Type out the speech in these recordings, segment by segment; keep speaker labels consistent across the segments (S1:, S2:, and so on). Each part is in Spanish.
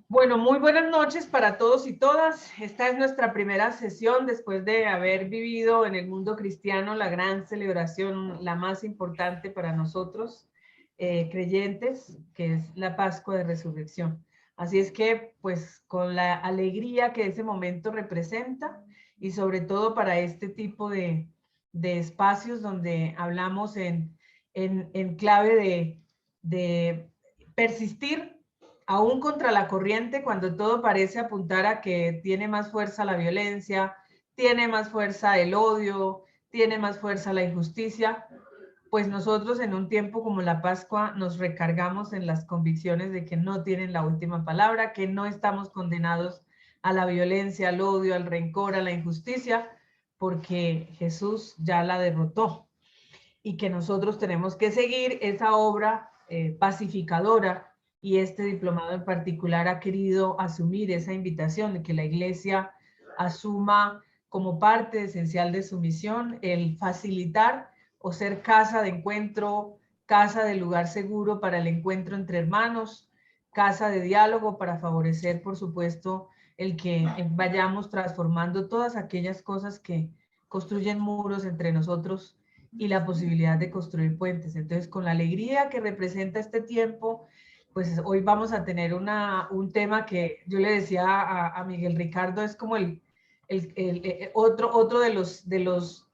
S1: Bueno, muy buenas noches para todos y todas. Esta es nuestra primera sesión después de haber vivido en el mundo cristiano la gran celebración, la más importante para nosotros, creyentes, que es la Pascua de Resurrección. Así es que, pues, con la alegría que ese momento representa y sobre todo para este tipo de espacios donde hablamos en clave de persistir aún contra la corriente, cuando todo parece apuntar a que tiene más fuerza la violencia, tiene más fuerza el odio, tiene más fuerza la injusticia, pues nosotros en un tiempo como la Pascua nos recargamos en las convicciones de que no tienen la última palabra, que no estamos condenados a la violencia, al odio, al rencor, a la injusticia, porque Jesús ya la derrotó y que nosotros tenemos que seguir esa obra pacificadora. Y este diplomado en particular ha querido asumir esa invitación de que la Iglesia asuma como parte esencial de su misión el facilitar o ser casa de encuentro, casa de lugar seguro para el encuentro entre hermanos, casa de diálogo para favorecer, por supuesto, el que vayamos transformando todas aquellas cosas que construyen muros entre nosotros y la posibilidad de construir puentes. Entonces, con la alegría que representa este tiempo, pues hoy vamos a tener un tema que yo le decía a Miguel Ricardo, es como otro de los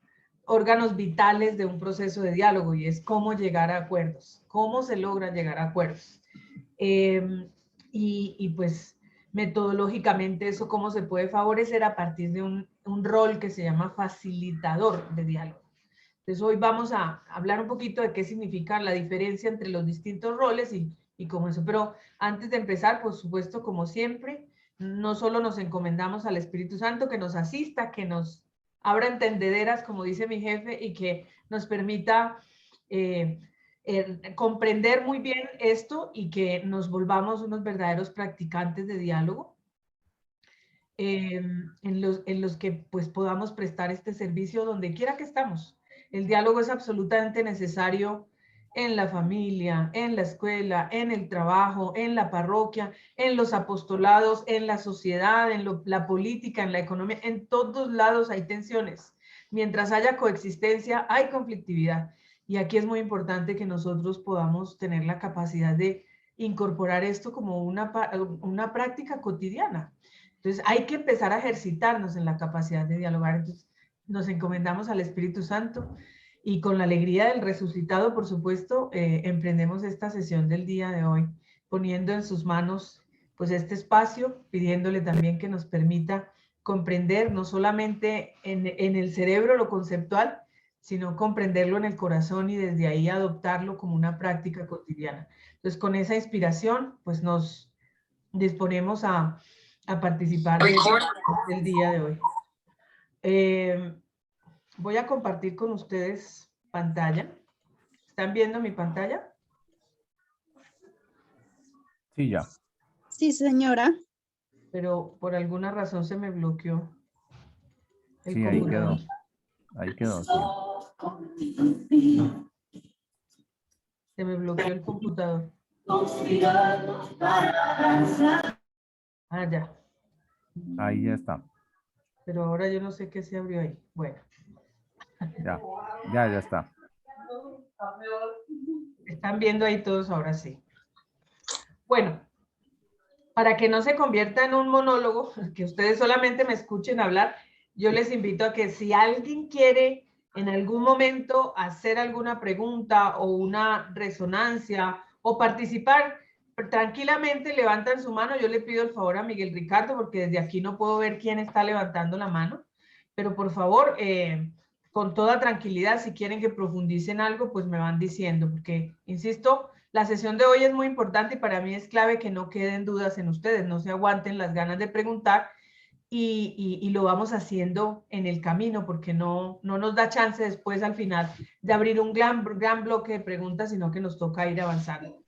S1: órganos vitales de un proceso de diálogo, y es cómo llegar a acuerdos, cómo se logra llegar a acuerdos. Y pues metodológicamente eso cómo se puede favorecer a partir de un rol que se llama facilitador de diálogo. Entonces hoy vamos a hablar un poquito de qué significa la diferencia entre los distintos roles y cómo eso. Pero antes de empezar, por supuesto, como siempre, no solo nos encomendamos al Espíritu Santo que nos asista, que nos abra entendederas, como dice mi jefe, y que nos permita comprender muy bien esto y que nos volvamos unos verdaderos practicantes de diálogo. En los que pues podamos prestar este servicio donde quiera que estamos. El diálogo es absolutamente necesario en la familia, en la escuela, en el trabajo, en la parroquia, en los apostolados, en la sociedad, en la política, en la economía. En todos lados hay tensiones. Mientras haya coexistencia, hay conflictividad. Y aquí es muy importante que nosotros podamos tener la capacidad de incorporar esto como una práctica cotidiana. Entonces hay que empezar a ejercitarnos en la capacidad de dialogar. Entonces nos encomendamos al Espíritu Santo y con la alegría del resucitado, por supuesto, emprendemos esta sesión del día de hoy, poniendo en sus manos pues este espacio, pidiéndole también que nos permita comprender no solamente en el cerebro lo conceptual, sino comprenderlo en el corazón y desde ahí adoptarlo como una práctica cotidiana. Entonces con esa inspiración pues nos disponemos a participar del día de hoy. Voy a compartir con ustedes pantalla. ¿Están viendo mi pantalla?
S2: Sí, ya.
S3: Sí, señora.
S1: Pero por alguna razón se me bloqueó el
S2: Sí, ahí
S1: computador.
S2: quedó. Ahí quedó, sí.
S1: Se me bloqueó el computador. Ah, ya.
S2: Ahí ya está.
S1: Pero ahora yo no sé qué se abrió ahí. Bueno.
S2: Ya está.
S1: Están viendo ahí todos ahora sí. Bueno, para que no se convierta en un monólogo, que ustedes solamente me escuchen hablar, yo les invito a que si alguien quiere en algún momento hacer alguna pregunta o una resonancia o participar, tranquilamente levantan su mano. Yo le pido el favor a Miguel Ricardo porque desde aquí no puedo ver quién está levantando la mano, pero por favor, con toda tranquilidad, si quieren que profundice en algo, pues me van diciendo, porque, insisto, la sesión de hoy es muy importante y para mí es clave que no queden dudas en ustedes, no se aguanten las ganas de preguntar y lo vamos haciendo en el camino porque no nos da chance después al final de abrir un gran bloque de preguntas, sino que nos toca ir avanzando.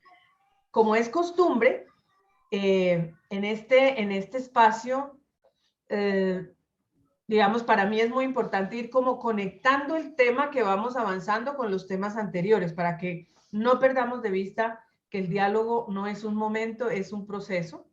S1: Como es costumbre, en este espacio, digamos, para mí es muy importante ir como conectando el tema que vamos avanzando con los temas anteriores para que no perdamos de vista que el diálogo no es un momento, es un proceso,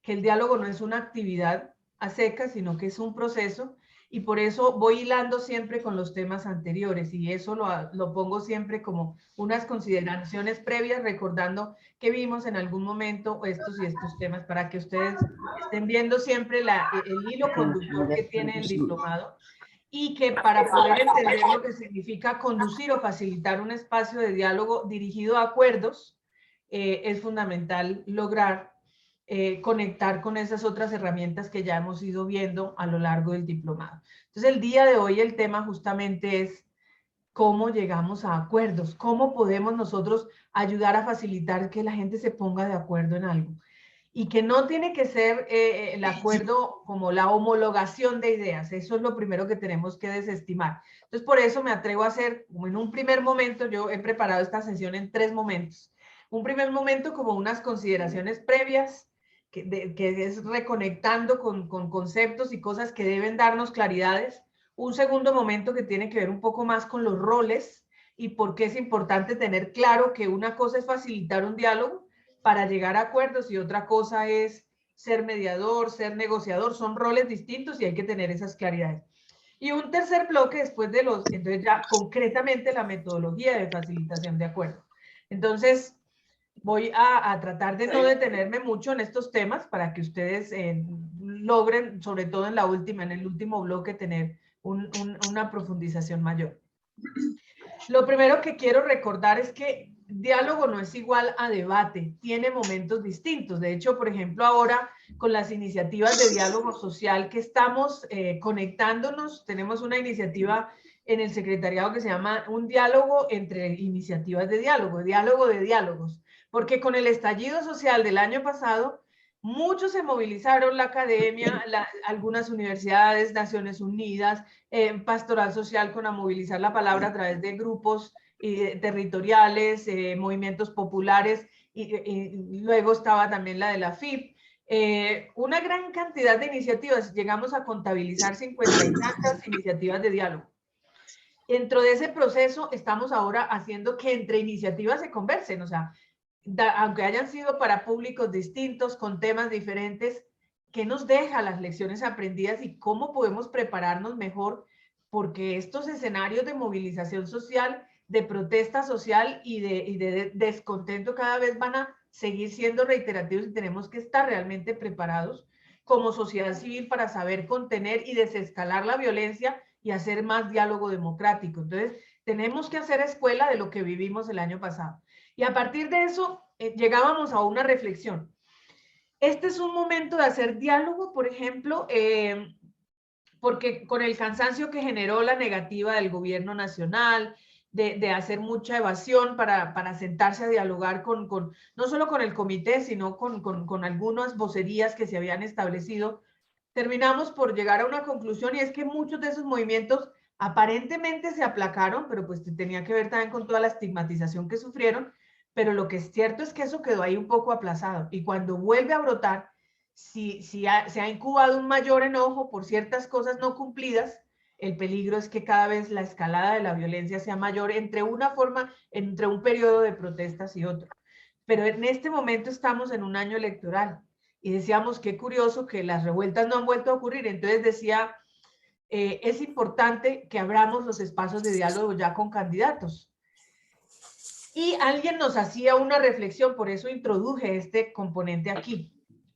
S1: que el diálogo no es una actividad a secas, sino que es un proceso, y por eso voy hilando siempre con los temas anteriores, y eso lo pongo siempre como unas consideraciones previas, recordando que vimos en algún momento estos y estos temas, para que ustedes estén viendo siempre el hilo conductor que tiene el diplomado, y que para poder entender lo que significa conducir o facilitar un espacio de diálogo dirigido a acuerdos, es fundamental lograr conectar con esas otras herramientas que ya hemos ido viendo a lo largo del diplomado. Entonces, el día de hoy el tema justamente es cómo llegamos a acuerdos, cómo podemos nosotros ayudar a facilitar que la gente se ponga de acuerdo en algo. Y que no tiene que ser el acuerdo como la homologación de ideas. Eso es lo primero que tenemos que desestimar. Entonces, por eso me atrevo a hacer, como en un primer momento, yo he preparado esta sesión en 3 momentos. Un primer momento como unas consideraciones previas, que es reconectando con conceptos y cosas que deben darnos claridades. Un segundo momento que tiene que ver un poco más con los roles y por qué es importante tener claro que una cosa es facilitar un diálogo para llegar a acuerdos y otra cosa es ser mediador, ser negociador. Son roles distintos y hay que tener esas claridades. Y un tercer bloque después de entonces ya concretamente la metodología de facilitación de acuerdos. Entonces, voy a tratar de no detenerme mucho en estos temas para que ustedes logren, sobre todo en el último bloque, tener una profundización mayor. Lo primero que quiero recordar es que diálogo no es igual a debate, tiene momentos distintos. De hecho, por ejemplo, ahora con las iniciativas de diálogo social que estamos conectándonos, tenemos una iniciativa en el secretariado que se llama Un diálogo entre iniciativas de diálogo de diálogos, porque con el estallido social del año pasado, muchos se movilizaron, la academia, algunas universidades, Naciones Unidas, pastoral social con a movilizar la palabra a través de grupos territoriales, movimientos populares, y luego estaba también la de la FIP. Una gran cantidad de iniciativas, llegamos a contabilizar 50 y tantas iniciativas de diálogo. Dentro de ese proceso estamos ahora haciendo que entre iniciativas se conversen, o sea, aunque hayan sido para públicos distintos, con temas diferentes, ¿qué nos deja las lecciones aprendidas y cómo podemos prepararnos mejor? Porque estos escenarios de movilización social, de protesta social y de descontento cada vez van a seguir siendo reiterativos y tenemos que estar realmente preparados como sociedad civil para saber contener y desescalar la violencia y hacer más diálogo democrático. Entonces, tenemos que hacer escuela de lo que vivimos el año pasado. Y a partir de eso, llegábamos a una reflexión. Este es un momento de hacer diálogo, por ejemplo, porque con el cansancio que generó la negativa del gobierno nacional, de hacer mucha evasión para sentarse a dialogar no solo con el comité, sino con algunas vocerías que se habían establecido, terminamos por llegar a una conclusión, y es que muchos de esos movimientos aparentemente se aplacaron, pero pues tenía que ver también con toda la estigmatización que sufrieron, pero lo que es cierto es que eso quedó ahí un poco aplazado, y cuando vuelve a brotar, si se ha incubado un mayor enojo por ciertas cosas no cumplidas, el peligro es que cada vez la escalada de la violencia sea mayor entre un periodo de protestas y otro. Pero en este momento estamos en un año electoral, y decíamos, qué curioso que las revueltas no han vuelto a ocurrir. Entonces decía, es importante que abramos los espacios de diálogo ya con candidatos. Y alguien nos hacía una reflexión, por eso introduje este componente aquí,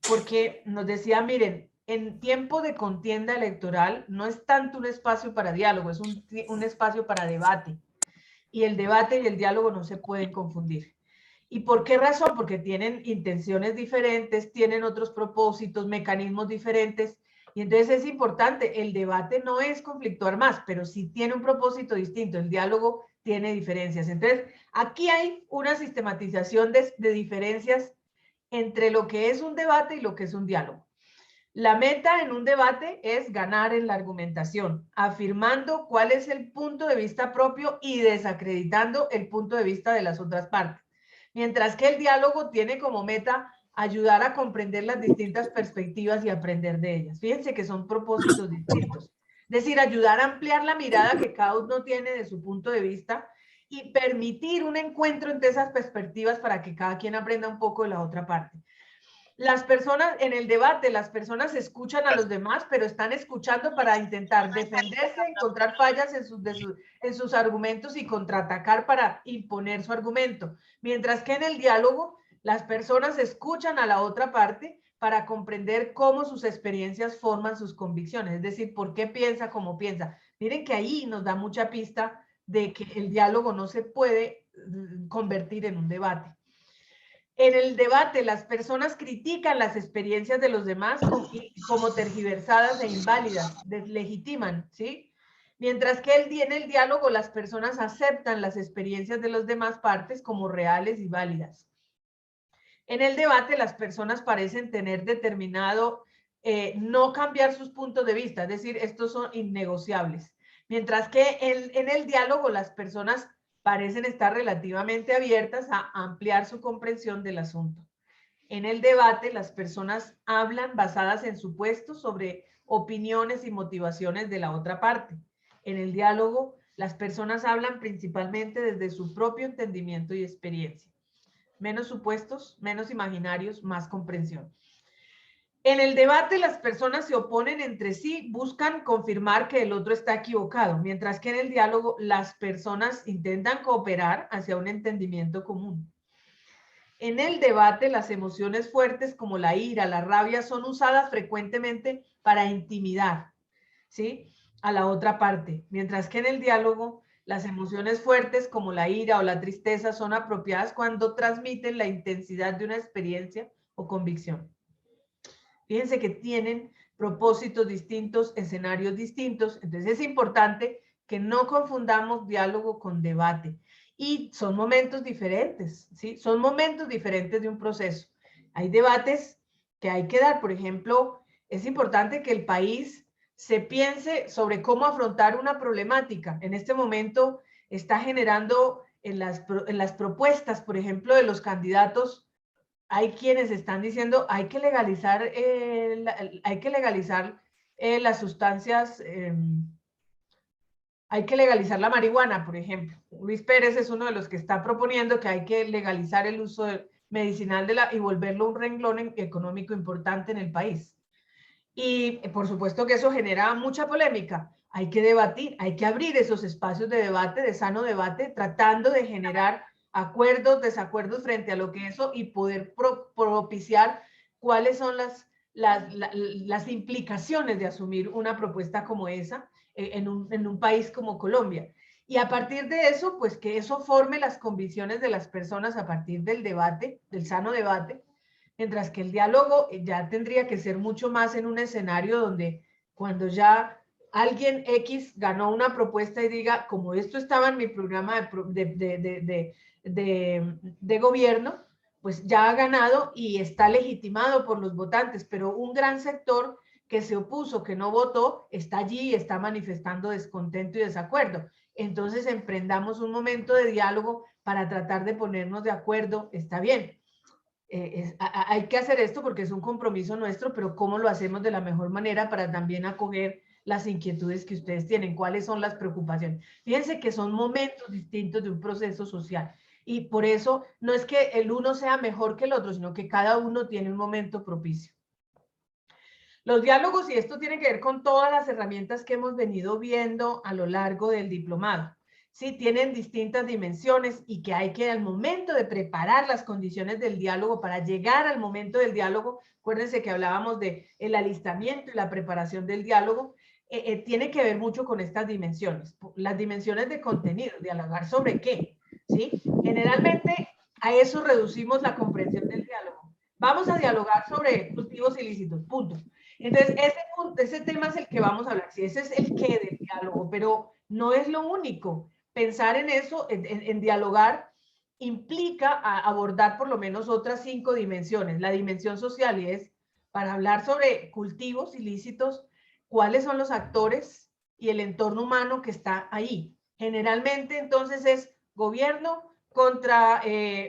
S1: porque nos decía, miren, en tiempo de contienda electoral no es tanto un espacio para diálogo, es un espacio para debate. Y el debate y el diálogo no se pueden confundir. ¿Y por qué razón? Porque tienen intenciones diferentes, tienen otros propósitos, mecanismos diferentes, y entonces es importante, el debate no es conflictuar más, pero sí tiene un propósito distinto, el diálogo tiene diferencias. Entonces, aquí hay una sistematización de diferencias entre lo que es un debate y lo que es un diálogo. La meta en un debate es ganar en la argumentación, afirmando cuál es el punto de vista propio y desacreditando el punto de vista de las otras partes. Mientras que el diálogo tiene como meta ayudar a comprender las distintas perspectivas y aprender de ellas. Fíjense que son propósitos distintos. Es decir, ayudar a ampliar la mirada que cada uno tiene de su punto de vista y permitir un encuentro entre esas perspectivas para que cada quien aprenda un poco de la otra parte. Las personas, en el debate, las personas escuchan a los demás, pero están escuchando para intentar defenderse, encontrar fallas en sus argumentos y contraatacar para imponer su argumento. Mientras que en el diálogo, las personas escuchan a la otra parte para comprender cómo sus experiencias forman sus convicciones, es decir, por qué piensa como piensa. Miren que ahí nos da mucha pista de que el diálogo no se puede convertir en un debate. En el debate, las personas critican las experiencias de los demás como tergiversadas e inválidas, deslegitiman, ¿sí? Mientras que en el diálogo, las personas aceptan las experiencias de las demás partes como reales y válidas. En el debate, las personas parecen tener determinado no cambiar sus puntos de vista, es decir, estos son innegociables. Mientras que en el diálogo, las personas parecen estar relativamente abiertas a ampliar su comprensión del asunto. En el debate, las personas hablan basadas en supuestos sobre opiniones y motivaciones de la otra parte. En el diálogo, las personas hablan principalmente desde su propio entendimiento y experiencia. Menos supuestos, menos imaginarios, más comprensión. En el debate, las personas se oponen entre sí, buscan confirmar que el otro está equivocado, mientras que en el diálogo las personas intentan cooperar hacia un entendimiento común. En el debate, las emociones fuertes como la ira, la rabia, son usadas frecuentemente para intimidar, ¿sí?, a la otra parte, mientras que en el diálogo, las emociones fuertes como la ira o la tristeza son apropiadas cuando transmiten la intensidad de una experiencia o convicción. Fíjense que tienen propósitos distintos, escenarios distintos, entonces es importante que no confundamos diálogo con debate. Y son momentos diferentes, ¿sí? Son momentos diferentes de un proceso. Hay debates que hay que dar, por ejemplo, es importante que el país se piense sobre cómo afrontar una problemática. En este momento está generando en las propuestas, por ejemplo, de los candidatos, hay quienes están diciendo hay que legalizar las sustancias, hay que legalizar la marihuana, por ejemplo. Luis Pérez es uno de los que está proponiendo que hay que legalizar el uso medicinal y volverlo un renglón económico importante en el país. Y por supuesto que eso genera mucha polémica. Hay que debatir, hay que abrir esos espacios de debate, de sano debate, tratando de generar acuerdos, desacuerdos frente a lo que eso y poder propiciar cuáles son las implicaciones de asumir una propuesta como esa en un país como Colombia. Y a partir de eso, pues que eso forme las convicciones de las personas a partir del debate, del sano debate, mientras que el diálogo ya tendría que ser mucho más en un escenario donde cuando ya alguien X ganó una propuesta y diga, como esto estaba en mi programa de gobierno, pues ya ha ganado y está legitimado por los votantes, pero un gran sector que se opuso, que no votó, está allí y está manifestando descontento y desacuerdo. Entonces emprendamos un momento de diálogo para tratar de ponernos de acuerdo, está bien. Hay que hacer esto porque es un compromiso nuestro, pero ¿cómo lo hacemos de la mejor manera para también acoger las inquietudes que ustedes tienen? ¿Cuáles son las preocupaciones? Fíjense que son momentos distintos de un proceso social y por eso no es que el uno sea mejor que el otro, sino que cada uno tiene un momento propicio. Los diálogos, y esto tiene que ver con todas las herramientas que hemos venido viendo a lo largo del diplomado. Sí, tienen distintas dimensiones y que hay que al momento de preparar las condiciones del diálogo, para llegar al momento del diálogo, acuérdense que hablábamos de el alistamiento y la preparación del diálogo, tiene que ver mucho con estas dimensiones. Las dimensiones de contenido, dialogar sobre qué, ¿sí? Generalmente a eso reducimos la comprensión del diálogo. Vamos a dialogar sobre cultivos ilícitos, punto. Entonces, ese tema es el que vamos a hablar, sí, ese es el qué del diálogo, pero no es lo único. Pensar en eso, en dialogar, implica abordar por lo menos otras 5 dimensiones. La dimensión social, y es para hablar sobre cultivos ilícitos, cuáles son los actores y el entorno humano que está ahí. Generalmente, entonces, es gobierno contra,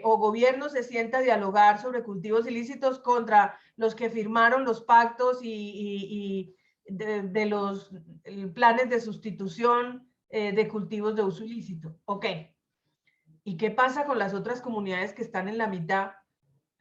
S1: o gobierno se sienta a dialogar sobre cultivos ilícitos contra los que firmaron los pactos y de los planes de sustitución de cultivos de uso ilícito. Ok. ¿Y qué pasa con las otras comunidades que están en la mitad,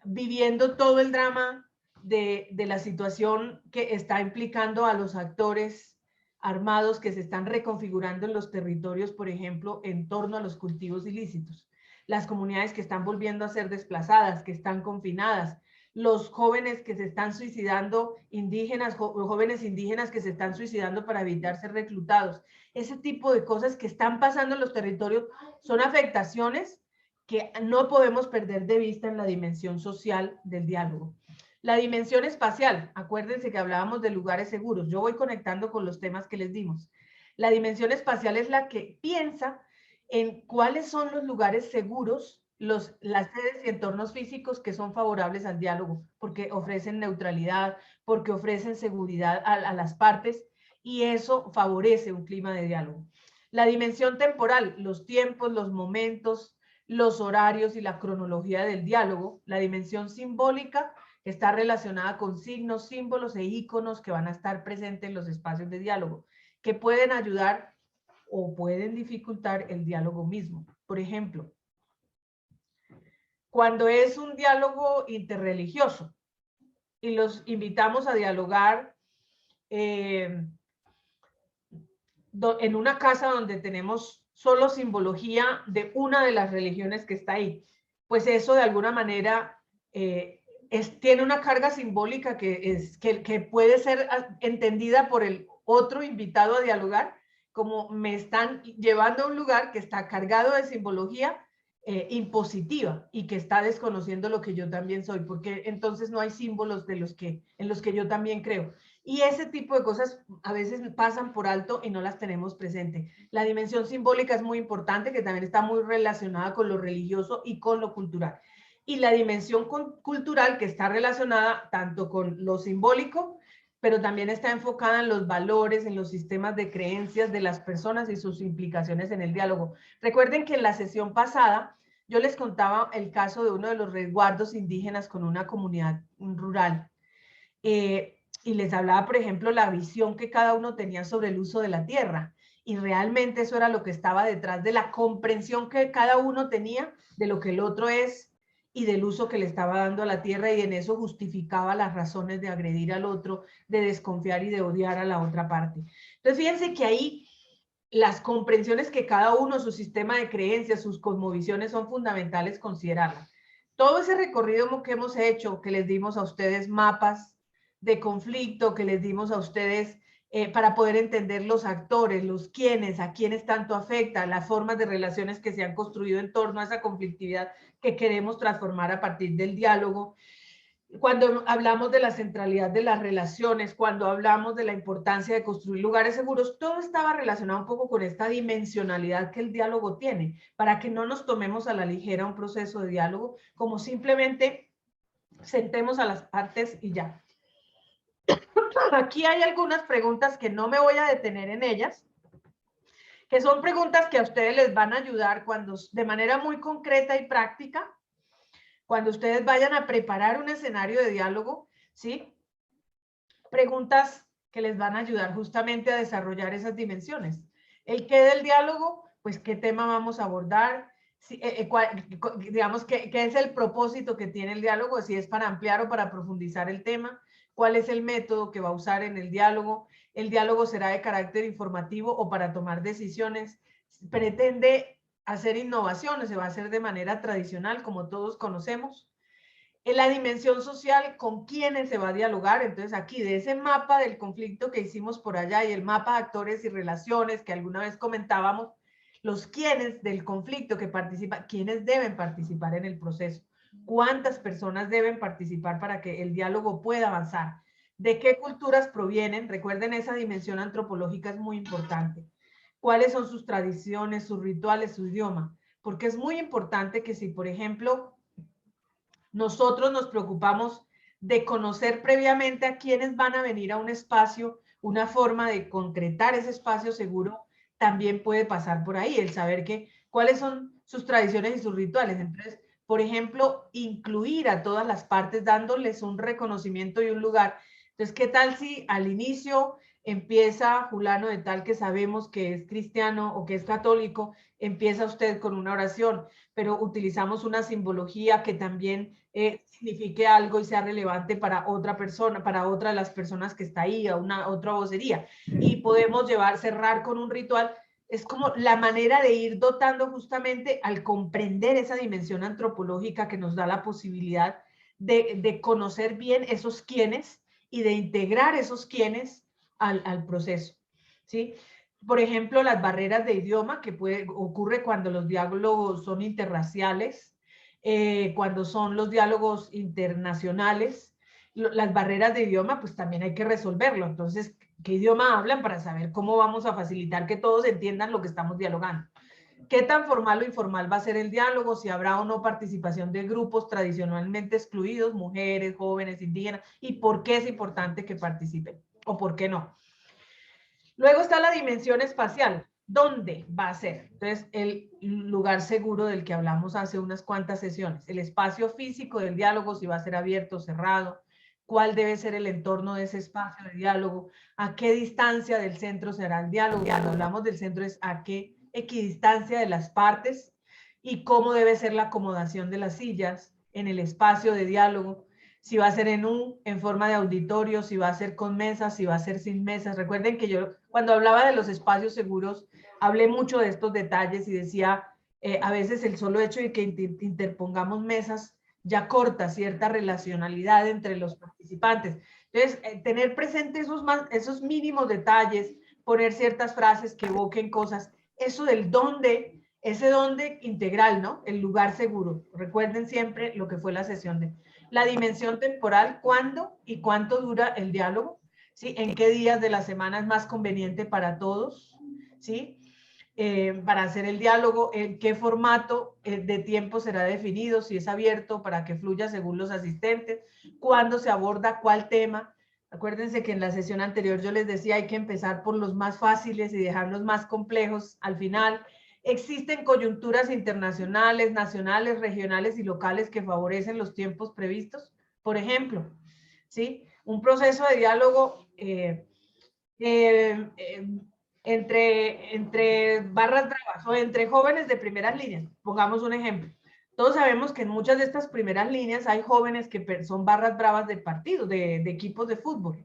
S1: viviendo todo el drama de la situación que está implicando a los actores armados que se están reconfigurando en los territorios, por ejemplo, en torno a los cultivos ilícitos? Las comunidades que están volviendo a ser desplazadas, que están confinadas, los jóvenes que se están suicidando, indígenas, jóvenes indígenas que se están suicidando para evitar ser reclutados. Ese tipo de cosas que están pasando en los territorios son afectaciones que no podemos perder de vista en la dimensión social del diálogo. La dimensión espacial, acuérdense que hablábamos de lugares seguros. Yo voy conectando con los temas que les dimos. La dimensión espacial es la que piensa en cuáles son los lugares seguros, las sedes y entornos físicos que son favorables al diálogo, porque ofrecen neutralidad, porque ofrecen seguridad a las partes, y eso favorece un clima de diálogo. La dimensión temporal, los tiempos, los momentos, los horarios y la cronología del diálogo. La dimensión simbólica está relacionada con signos, símbolos e íconos que van a estar presentes en los espacios de diálogo, que pueden ayudar o pueden dificultar el diálogo mismo. Por ejemplo, cuando es un diálogo interreligioso y los invitamos a dialogar en una casa donde tenemos solo simbología de una de las religiones que está ahí, pues eso de alguna manera tiene una carga simbólica que puede ser entendida por el otro invitado a dialogar como me están llevando a un lugar que está cargado de simbología impositiva y que está desconociendo lo que yo también soy, porque entonces no hay símbolos en los que yo también creo. Y ese tipo de cosas a veces pasan por alto y no las tenemos presente. La dimensión simbólica es muy importante, que también está muy relacionada con lo religioso y con lo cultural. Y la dimensión cultural, que está relacionada tanto con lo simbólico, pero también está enfocada en los valores, en los sistemas de creencias de las personas y sus implicaciones en el diálogo. Recuerden que en la sesión pasada yo les contaba el caso de uno de los resguardos indígenas con una comunidad rural. Y les hablaba, por ejemplo, la visión que cada uno tenía sobre el uso de la tierra. Y realmente eso era lo que estaba detrás de la comprensión que cada uno tenía de lo que el otro es y del uso que le estaba dando a la tierra, y en eso justificaba las razones de agredir al otro, de desconfiar y de odiar a la otra parte. Entonces, fíjense que ahí las comprensiones que cada uno, su sistema de creencias, sus cosmovisiones, son fundamentales considerarlas. Todo ese recorrido que hemos hecho, que les dimos a ustedes mapas de conflicto, que les dimos a ustedes para poder entender los actores, los quiénes, a quiénes tanto afecta, las formas de relaciones que se han construido en torno a esa conflictividad que queremos transformar a partir del diálogo. Cuando hablamos de la centralidad de las relaciones, cuando hablamos de la importancia de construir lugares seguros, todo estaba relacionado un poco con esta dimensionalidad que el diálogo tiene, para que no nos tomemos a la ligera un proceso de diálogo como simplemente sentemos a las partes y ya. Aquí hay algunas preguntas que no me voy a detener en ellas, que son preguntas que a ustedes les van a ayudar cuando, de manera muy concreta y práctica, cuando ustedes vayan a preparar un escenario de diálogo, ¿sí? Preguntas que les van a ayudar justamente a desarrollar esas dimensiones. El qué del diálogo, pues qué tema vamos a abordar, digamos, qué es el propósito que tiene el diálogo, si es para ampliar o para profundizar el tema, cuál es el método que va a usar en el diálogo será de carácter informativo o para tomar decisiones, pretende hacer innovaciones, se va a hacer de manera tradicional, como todos conocemos. En la dimensión social, ¿con quiénes se va a dialogar? Entonces aquí de ese mapa del conflicto que hicimos por allá y el mapa de actores y relaciones que alguna vez comentábamos, los quiénes del conflicto que participan, quiénes deben participar en el proceso, cuántas personas deben participar para que el diálogo pueda avanzar, de qué culturas provienen, recuerden esa dimensión antropológica es muy importante, cuáles son sus tradiciones, sus rituales, su idioma, porque es muy importante que si, por ejemplo, nosotros nos preocupamos de conocer previamente a quienes van a venir a un espacio, una forma de concretar ese espacio seguro también puede pasar por ahí, el saber cuáles son sus tradiciones y sus rituales. Entonces, por ejemplo, incluir a todas las partes dándoles un reconocimiento y un lugar. Entonces, ¿qué tal si al inicio empieza fulano de tal que sabemos que es cristiano o que es católico, empieza usted con una oración, pero utilizamos una simbología que también signifique algo y sea relevante para otra persona, para otra de las personas que está ahí, a una otra vocería. Y podemos cerrar con un ritual. Es como la manera de ir dotando justamente al comprender esa dimensión antropológica que nos da la posibilidad de conocer bien esos quiénes y de integrar esos quiénes al proceso, ¿sí? Por ejemplo, las barreras de idioma que ocurre cuando los diálogos son interraciales, cuando son los diálogos internacionales, las barreras de idioma, pues también hay que resolverlo. Entonces, ¿qué idioma hablan para saber cómo vamos a facilitar que todos entiendan lo que estamos dialogando? ¿Qué tan formal o informal va a ser el diálogo? Si habrá o no participación de grupos tradicionalmente excluidos, mujeres, jóvenes, indígenas, y por qué es importante que participen o por qué no. Luego está la dimensión espacial. ¿Dónde va a ser? Entonces, el lugar seguro del que hablamos hace unas cuantas sesiones. El espacio físico del diálogo, si va a ser abierto o cerrado. ¿Cuál debe ser el entorno de ese espacio de diálogo? ¿A qué distancia del centro será el diálogo? Cuando hablamos del centro es a qué equidistancia de las partes y cómo debe ser la acomodación de las sillas en el espacio de diálogo. Si va a ser en forma de auditorio, si va a ser con mesas, si va a ser sin mesas. Recuerden que yo cuando hablaba de los espacios seguros, hablé mucho de estos detalles y decía, a veces el solo hecho de que interpongamos mesas ya corta cierta relacionalidad entre los participantes. Entonces, tener presente esos mínimos detalles, poner ciertas frases que evoquen cosas, eso del dónde, ese dónde integral, ¿no? El lugar seguro. Recuerden siempre lo que fue la sesión de la dimensión temporal, cuándo y cuánto dura el diálogo, ¿sí? En qué días de la semana es más conveniente para todos, ¿sí? Para hacer el diálogo, en qué formato de tiempo será definido, si es abierto para que fluya según los asistentes, cuándo se aborda cuál tema. Acuérdense que en la sesión anterior yo les decía hay que empezar por los más fáciles y dejar los más complejos al final. Existen coyunturas internacionales, nacionales, regionales y locales que favorecen los tiempos previstos. Por ejemplo, ¿sí? Un proceso de diálogo entre barras bravas o entre jóvenes de primeras líneas. Pongamos un ejemplo. Todos sabemos que en muchas de estas primeras líneas hay jóvenes que son barras bravas de partidos, de equipos de fútbol.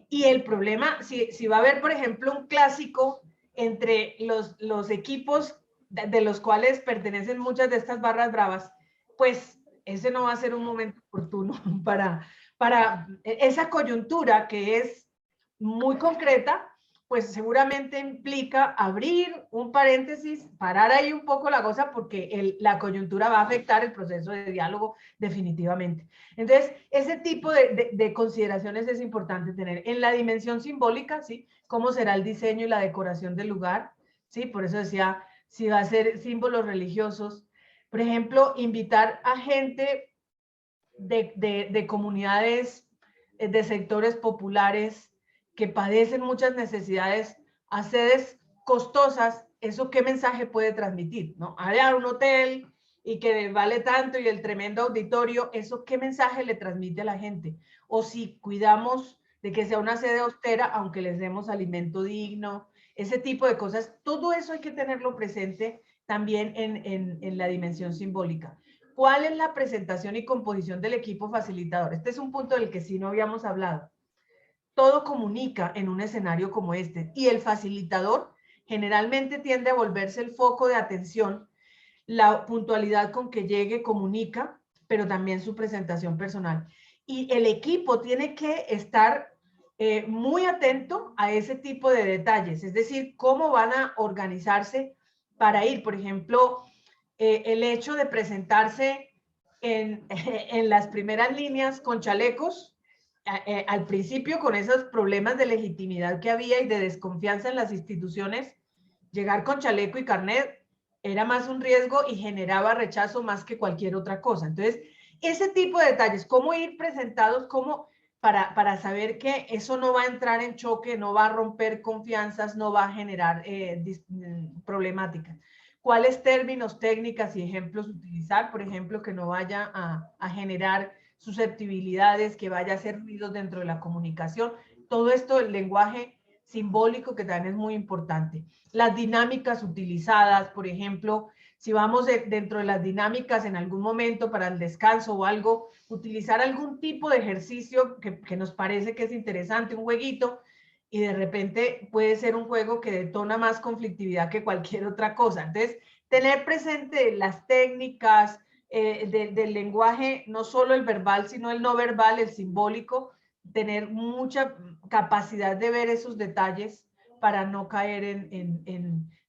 S1: Y el problema, si va a haber, por ejemplo, un clásico entre los equipos de los cuales pertenecen muchas de estas barras bravas, pues ese no va a ser un momento oportuno para esa coyuntura que es muy concreta, pues seguramente implica abrir un paréntesis, parar ahí un poco la cosa porque la coyuntura va a afectar el proceso de diálogo definitivamente. Entonces, ese tipo de consideraciones es importante tener. En la dimensión simbólica, ¿sí? ¿Cómo será el diseño y la decoración del lugar? ¿Sí? Por eso decía, si va a ser símbolos religiosos. Por ejemplo, invitar a gente de comunidades, de sectores populares que padecen muchas necesidades a sedes costosas, ¿eso qué mensaje puede transmitir? ¿No? Allá un hotel y que vale tanto y el tremendo auditorio, ¿eso qué mensaje le transmite a la gente? O si cuidamos de que sea una sede austera, aunque les demos alimento digno, ese tipo de cosas, todo eso hay que tenerlo presente también en la dimensión simbólica. ¿Cuál es la presentación y composición del equipo facilitador? Este es un punto del que sí no habíamos hablado. Todo comunica en un escenario como este y el facilitador generalmente tiende a volverse el foco de atención. La puntualidad con que llegue comunica, pero también su presentación personal. Y el equipo tiene que estar muy atento a ese tipo de detalles, es decir, cómo van a organizarse para ir, por ejemplo, el hecho de presentarse en las primeras líneas con chalecos, al principio con esos problemas de legitimidad que había y de desconfianza en las instituciones, llegar con chaleco y carnet era más un riesgo y generaba rechazo más que cualquier otra cosa. Entonces, ese tipo de detalles, cómo ir presentados, cómo para saber que eso no va a entrar en choque, no va a romper confianzas, no va a generar problemáticas. ¿Cuáles términos, técnicas y ejemplos utilizar? Por ejemplo, que no vaya a generar susceptibilidades, que vaya a hacer ruidos dentro de la comunicación. Todo esto, el lenguaje simbólico que también es muy importante. Las dinámicas utilizadas, por ejemplo, si vamos dentro de las dinámicas en algún momento para el descanso o algo, utilizar algún tipo de ejercicio que nos parece que es interesante, un jueguito, y de repente puede ser un juego que detona más conflictividad que cualquier otra cosa. Entonces, tener presente las técnicas del lenguaje, no solo el verbal, sino el no verbal, el simbólico, tener mucha capacidad de ver esos detalles para no caer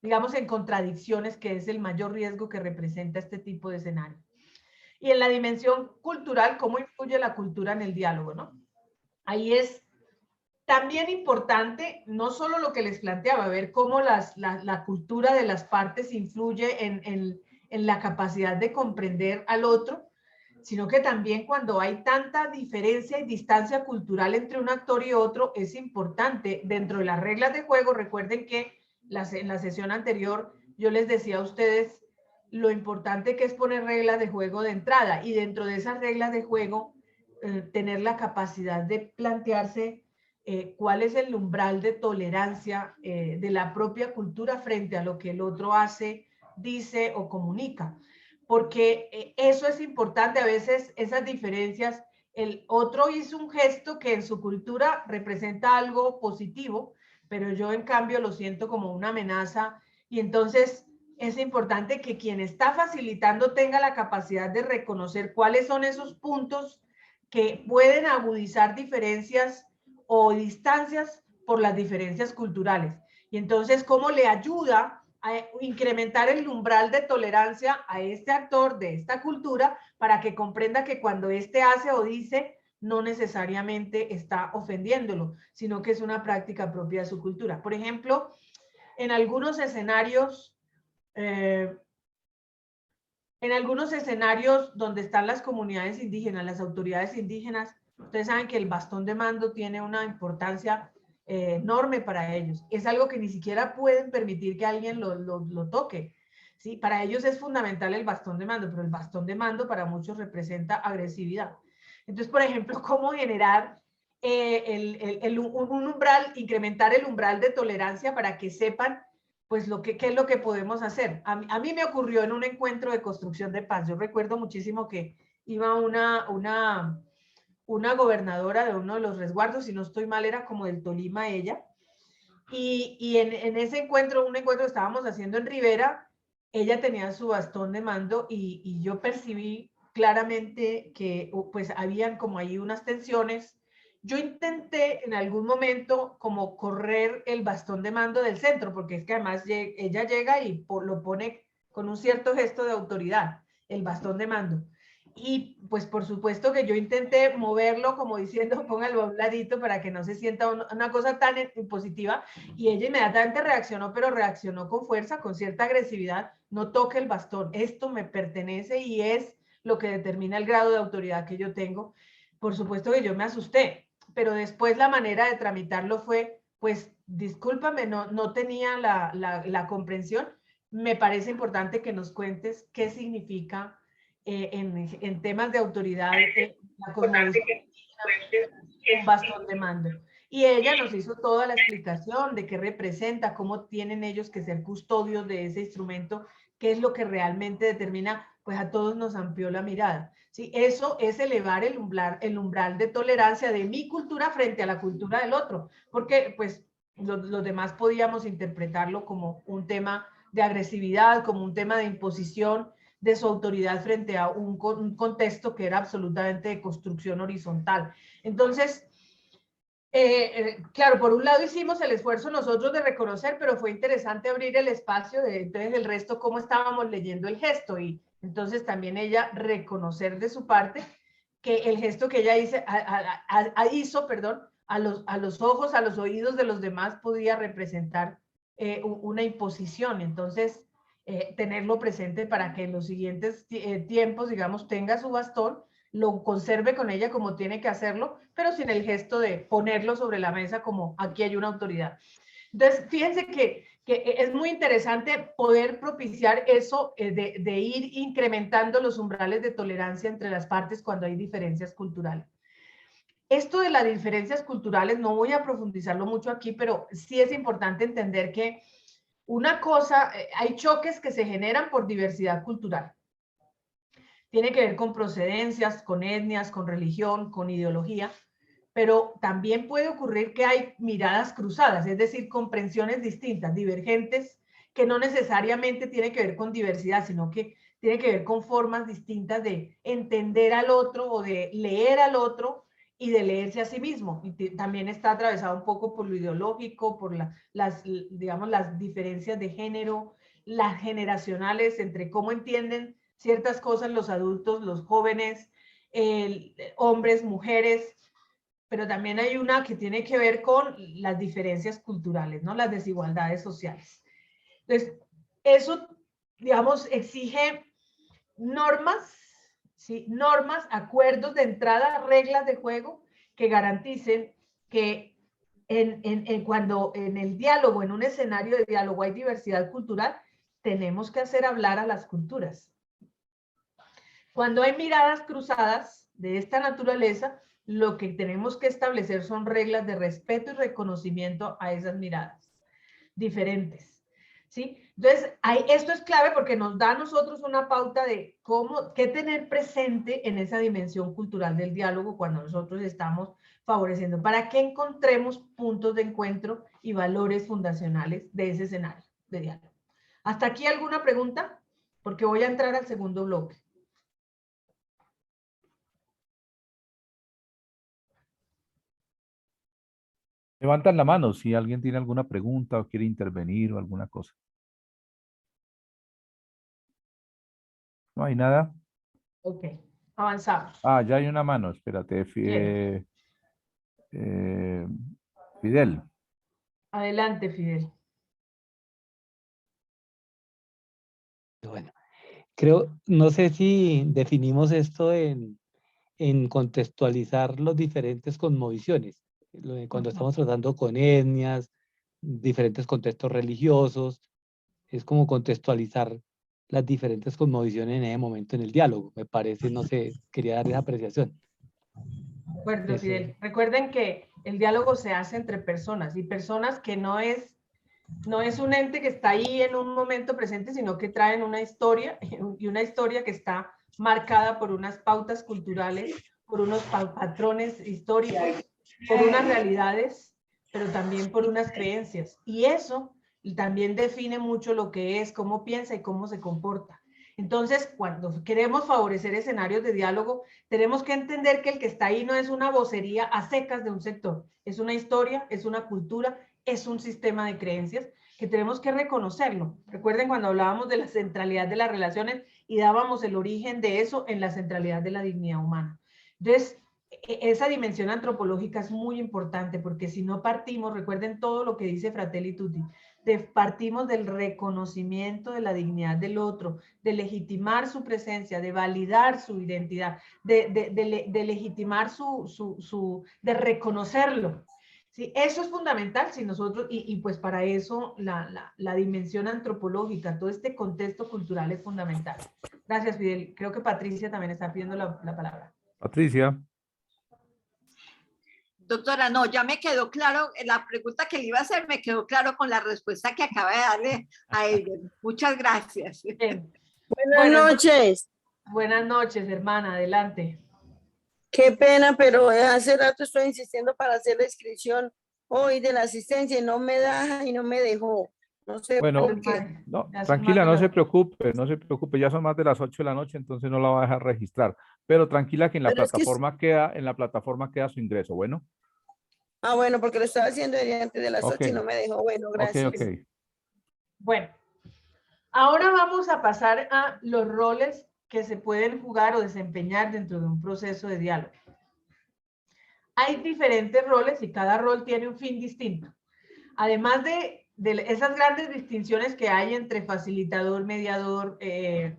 S1: digamos, en contradicciones, que es el mayor riesgo que representa este tipo de escenario. Y en la dimensión cultural, ¿cómo influye la cultura en el diálogo, no? Ahí es también importante, no solo lo que les planteaba, ver cómo la cultura de las partes influye en la capacidad de comprender al otro, sino que también cuando hay tanta diferencia y distancia cultural entre un actor y otro, es importante, dentro de las reglas de juego, recuerden que en la sesión anterior yo les decía a ustedes lo importante que es poner reglas de juego de entrada, y dentro de esas reglas de juego, tener la capacidad de plantearse cuál es el umbral de tolerancia de la propia cultura frente a lo que el otro hace, dice o comunica. Porque eso es importante, a veces esas diferencias, el otro hizo un gesto que en su cultura representa algo positivo, pero yo en cambio lo siento como una amenaza, y entonces es importante que quien está facilitando tenga la capacidad de reconocer cuáles son esos puntos que pueden agudizar diferencias o distancias por las diferencias culturales. Y entonces, ¿cómo le ayuda a incrementar el umbral de tolerancia a este actor de esta cultura para que comprenda que cuando éste hace o dice, no necesariamente está ofendiéndolo, sino que es una práctica propia de su cultura? Por ejemplo, en algunos escenarios donde están las comunidades indígenas, las autoridades indígenas, ustedes saben que el bastón de mando tiene una importancia enorme para ellos. Es algo que ni siquiera pueden permitir que alguien lo toque. ¿Sí? Para ellos es fundamental el bastón de mando, pero el bastón de mando para muchos representa agresividad. Entonces, por ejemplo, ¿cómo generar un umbral, incrementar el umbral de tolerancia para que sepan pues qué es lo que podemos hacer? A mí me ocurrió en un encuentro de construcción de paz. Yo recuerdo muchísimo que iba una gobernadora de uno de los resguardos, si no estoy mal, era como del Tolima ella, y en ese encuentro, un encuentro que estábamos haciendo en Rivera, ella tenía su bastón de mando, y yo percibí claramente que pues habían como ahí unas tensiones. Yo intenté en algún momento como correr el bastón de mando del centro, porque es que además ella llega y lo pone con un cierto gesto de autoridad, el bastón de mando. Y pues por supuesto que yo intenté moverlo como diciendo, póngalo a un ladito para que no se sienta una cosa tan impositiva, y ella inmediatamente reaccionó, pero reaccionó con fuerza, con cierta agresividad. No toque el bastón, esto me pertenece y es lo que determina el grado de autoridad que yo tengo. Por supuesto que yo me asusté, pero después la manera de tramitarlo fue, pues discúlpame, no tenía la comprensión. Me parece importante que nos cuentes qué significa en temas de autoridad la cosmovisión, un bastón de mando. Y ella nos hizo toda la explicación de qué representa, cómo tienen ellos que ser custodios de ese instrumento, qué es lo que realmente determina. Pues a todos nos amplió la mirada. ¿Sí? Eso es elevar el umbral de tolerancia de mi cultura frente a la cultura del otro, porque pues los demás podíamos interpretarlo como un tema de agresividad, como un tema de imposición de su autoridad frente a un contexto que era absolutamente de construcción horizontal. Entonces, claro, por un lado hicimos el esfuerzo nosotros de reconocer, pero fue interesante abrir el espacio de entonces el resto cómo estábamos leyendo el gesto, y entonces también ella reconocer de su parte que el gesto que ella hizo, perdón, a los ojos, a los oídos de los demás podía representar una imposición. Entonces, tenerlo presente para que en los siguientes tiempos, digamos, tenga su bastón, lo conserve con ella como tiene que hacerlo, pero sin el gesto de ponerlo sobre la mesa como aquí hay una autoridad. Entonces, fíjense que es muy interesante poder propiciar eso de ir incrementando los umbrales de tolerancia entre las partes cuando hay diferencias culturales. Esto de las diferencias culturales, no voy a profundizarlo mucho aquí, pero sí es importante entender que una cosa, hay choques que se generan por diversidad cultural. Tiene que ver con procedencias, con etnias, con religión, con ideología, pero también puede ocurrir que hay miradas cruzadas, es decir, comprensiones distintas, divergentes, que no necesariamente tiene que ver con diversidad, sino que tiene que ver con formas distintas de entender al otro o de leer al otro y de leerse a sí mismo. Y también está atravesado un poco por lo ideológico, por digamos, las diferencias de género, las generacionales, entre cómo entienden ciertas cosas los adultos, los jóvenes, hombres, mujeres, pero también hay una que tiene que ver con las diferencias culturales, ¿no? Las desigualdades sociales. Entonces, eso, digamos, exige normas, ¿sí? Normas, acuerdos de entrada, reglas de juego que garanticen que cuando en el diálogo, en un escenario de diálogo hay diversidad cultural, tenemos que hacer hablar a las culturas. Cuando hay miradas cruzadas de esta naturaleza, lo que tenemos que establecer son reglas de respeto y reconocimiento a esas miradas diferentes, ¿sí? Entonces, esto es clave porque nos da a nosotros una pauta de qué tener presente en esa dimensión cultural del diálogo cuando nosotros estamos favoreciendo, para que encontremos puntos de encuentro y valores fundacionales de ese escenario de diálogo. ¿Hasta aquí alguna pregunta? Porque voy a entrar al segundo bloque.
S2: Levantan la mano si alguien tiene alguna pregunta o quiere intervenir o alguna cosa. No hay nada.
S1: Ok, avanzamos.
S2: Ah, ya hay una mano, espérate.
S1: ¿Quién?
S2: Fidel.
S1: Adelante, Fidel.
S4: Bueno, creo, no sé si definimos esto en contextualizar los diferentes cosmovisiones. Cuando estamos tratando con etnias, diferentes contextos religiosos, es como contextualizar las diferentes cosmovisiones en ese momento en el diálogo. Me parece, no sé, quería dar esa apreciación.
S1: De acuerdo, Fidel. Recuerden que el diálogo se hace entre personas y personas que no es un ente que está ahí en un momento presente, sino que traen una historia y una historia que está marcada por unas pautas culturales, por unos patrones históricos, por unas realidades, pero también por unas creencias. Y eso también define mucho lo que es, cómo piensa y cómo se comporta. Entonces, cuando queremos favorecer escenarios de diálogo, tenemos que entender que el que está ahí no es una vocería a secas de un sector, es una historia, es una cultura, es un sistema de creencias que tenemos que reconocerlo. Recuerden cuando hablábamos de la centralidad de las relaciones y dábamos el origen de eso en la centralidad de la dignidad humana. Entonces, esa dimensión antropológica es muy importante porque si no partimos, recuerden todo lo que dice Fratelli Tutti, partimos del reconocimiento de la dignidad del otro, de legitimar su presencia, de validar su identidad, de legitimar de reconocerlo. Sí, eso es fundamental si nosotros, y pues para eso la dimensión antropológica, todo este contexto cultural es fundamental. Gracias, Fidel. Creo que Patricia también está pidiendo la palabra.
S2: Patricia.
S5: Doctora, no, ya me quedó claro, la pregunta que le iba a hacer me quedó claro con la respuesta que acaba de darle a ella. Muchas gracias.
S1: Bien.
S6: Buenas noches.
S1: Buenas noches, hermana, adelante.
S6: Qué pena, pero hace rato estoy insistiendo para hacer la inscripción hoy de la asistencia y no me da y no me dejó. No sé
S2: Bueno,
S6: por qué.
S2: no, tranquila, no se preocupe, ya son más de las 8 de la noche, entonces no la va a dejar registrar. Pero tranquila que en la plataforma queda su ingreso, ¿bueno?
S6: Ah, bueno, porque lo estaba haciendo antes de las 8 y no me dejó. Bueno, gracias.
S2: Ok.
S1: Bueno, ahora vamos a pasar a los roles que se pueden jugar o desempeñar dentro de un proceso de diálogo. Hay diferentes roles y cada rol tiene un fin distinto. Además de esas grandes distinciones que hay entre facilitador, mediador,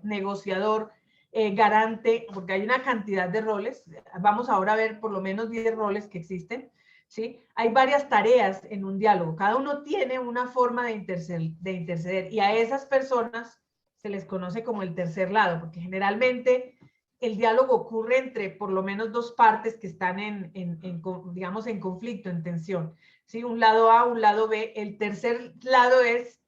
S1: negociador, garante, porque hay una cantidad de roles. Vamos ahora a ver por lo menos 10 roles que existen. ¿Sí? Hay varias tareas en un diálogo. Cada uno tiene una forma de interceder y a esas personas se les conoce como el tercer lado, porque generalmente el diálogo ocurre entre por lo menos dos partes que están digamos, en conflicto, en tensión. ¿Sí? Un lado A, un lado B. El tercer lado es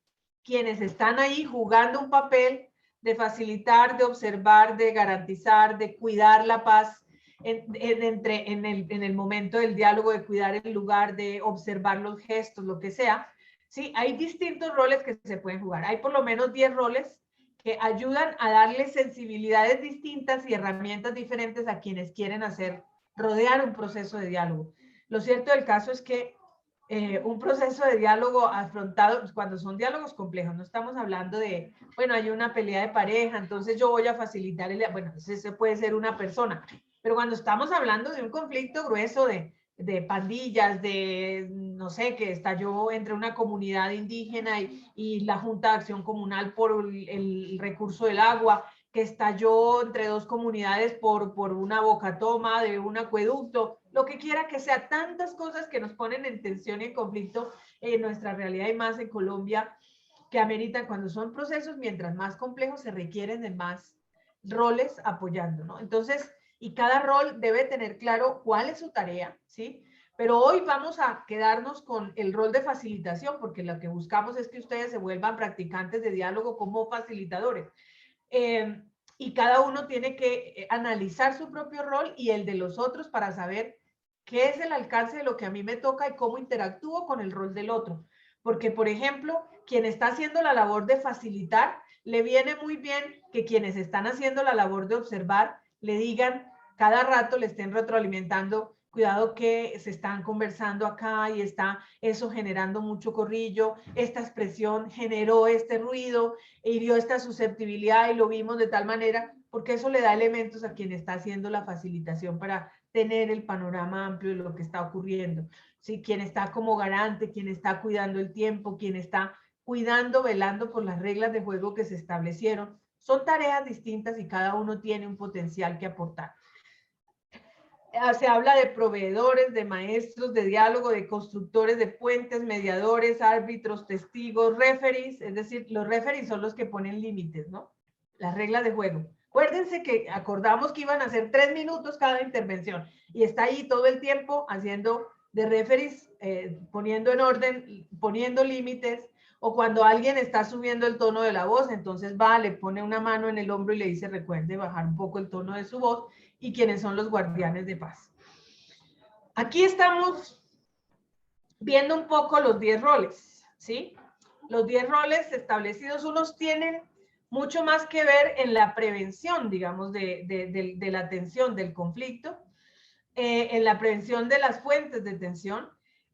S1: quienes están ahí jugando un papel de facilitar, de observar, de garantizar, de cuidar la paz en el momento del diálogo, de cuidar el lugar, de observar los gestos, lo que sea. Sí, hay distintos roles que se pueden jugar. Hay por lo menos 10 roles que ayudan a darle sensibilidades distintas y herramientas diferentes a quienes quieren rodear un proceso de diálogo. Lo cierto del caso es que un proceso de diálogo afrontado, cuando son diálogos complejos, no estamos hablando de, bueno, hay una pelea de pareja, entonces yo voy a facilitar bueno, ese puede ser una persona, pero cuando estamos hablando de un conflicto grueso de pandillas, de, no sé, que estalló entre una comunidad indígena y la Junta de Acción Comunal por el recurso del agua, que estalló entre dos comunidades por una bocatoma de un acueducto, lo que quiera que sea, tantas cosas que nos ponen en tensión y en conflicto en nuestra realidad y más en Colombia, que ameritan, cuando son procesos, mientras más complejos, se requieren de más roles apoyando, ¿no? Entonces, y cada rol debe tener claro cuál es su tarea, ¿sí? Pero hoy vamos a quedarnos con el rol de facilitación, porque lo que buscamos es que ustedes se vuelvan practicantes de diálogo como facilitadores. Y cada uno tiene que analizar su propio rol y el de los otros para saber qué es el alcance de lo que a mí me toca y cómo interactúo con el rol del otro. Porque, por ejemplo, quien está haciendo la labor de facilitar, le viene muy bien que quienes están haciendo la labor de observar le digan, cada rato le estén retroalimentando, cuidado que se están conversando acá y está eso generando mucho corrillo, esta expresión generó este ruido, hirió esta susceptibilidad y lo vimos de tal manera, porque eso le da elementos a quien está haciendo la facilitación para tener el panorama amplio de lo que está ocurriendo. ¿Sí? Quien está como garante, quien está cuidando el tiempo, quien está cuidando, velando por las reglas de juego que se establecieron. Son tareas distintas y cada uno tiene un potencial que aportar. Se habla de proveedores, de maestros, de diálogo, de constructores de puentes, mediadores, árbitros, testigos, referees, es decir, los referees son los que ponen límites, ¿no? Las reglas de juego. Acuérdense que acordamos que iban a ser 3 minutos cada intervención y está ahí todo el tiempo haciendo de referees, poniendo en orden, poniendo límites, o cuando alguien está subiendo el tono de la voz, entonces va, le pone una mano en el hombro y le dice, recuerde bajar un poco el tono de su voz, y quienes son los guardianes de paz. Aquí estamos viendo un poco los 10 roles, ¿sí? Los 10 roles establecidos, unos tienen mucho más que ver en la prevención, digamos, de la tensión, del conflicto, en la prevención de las fuentes de tensión.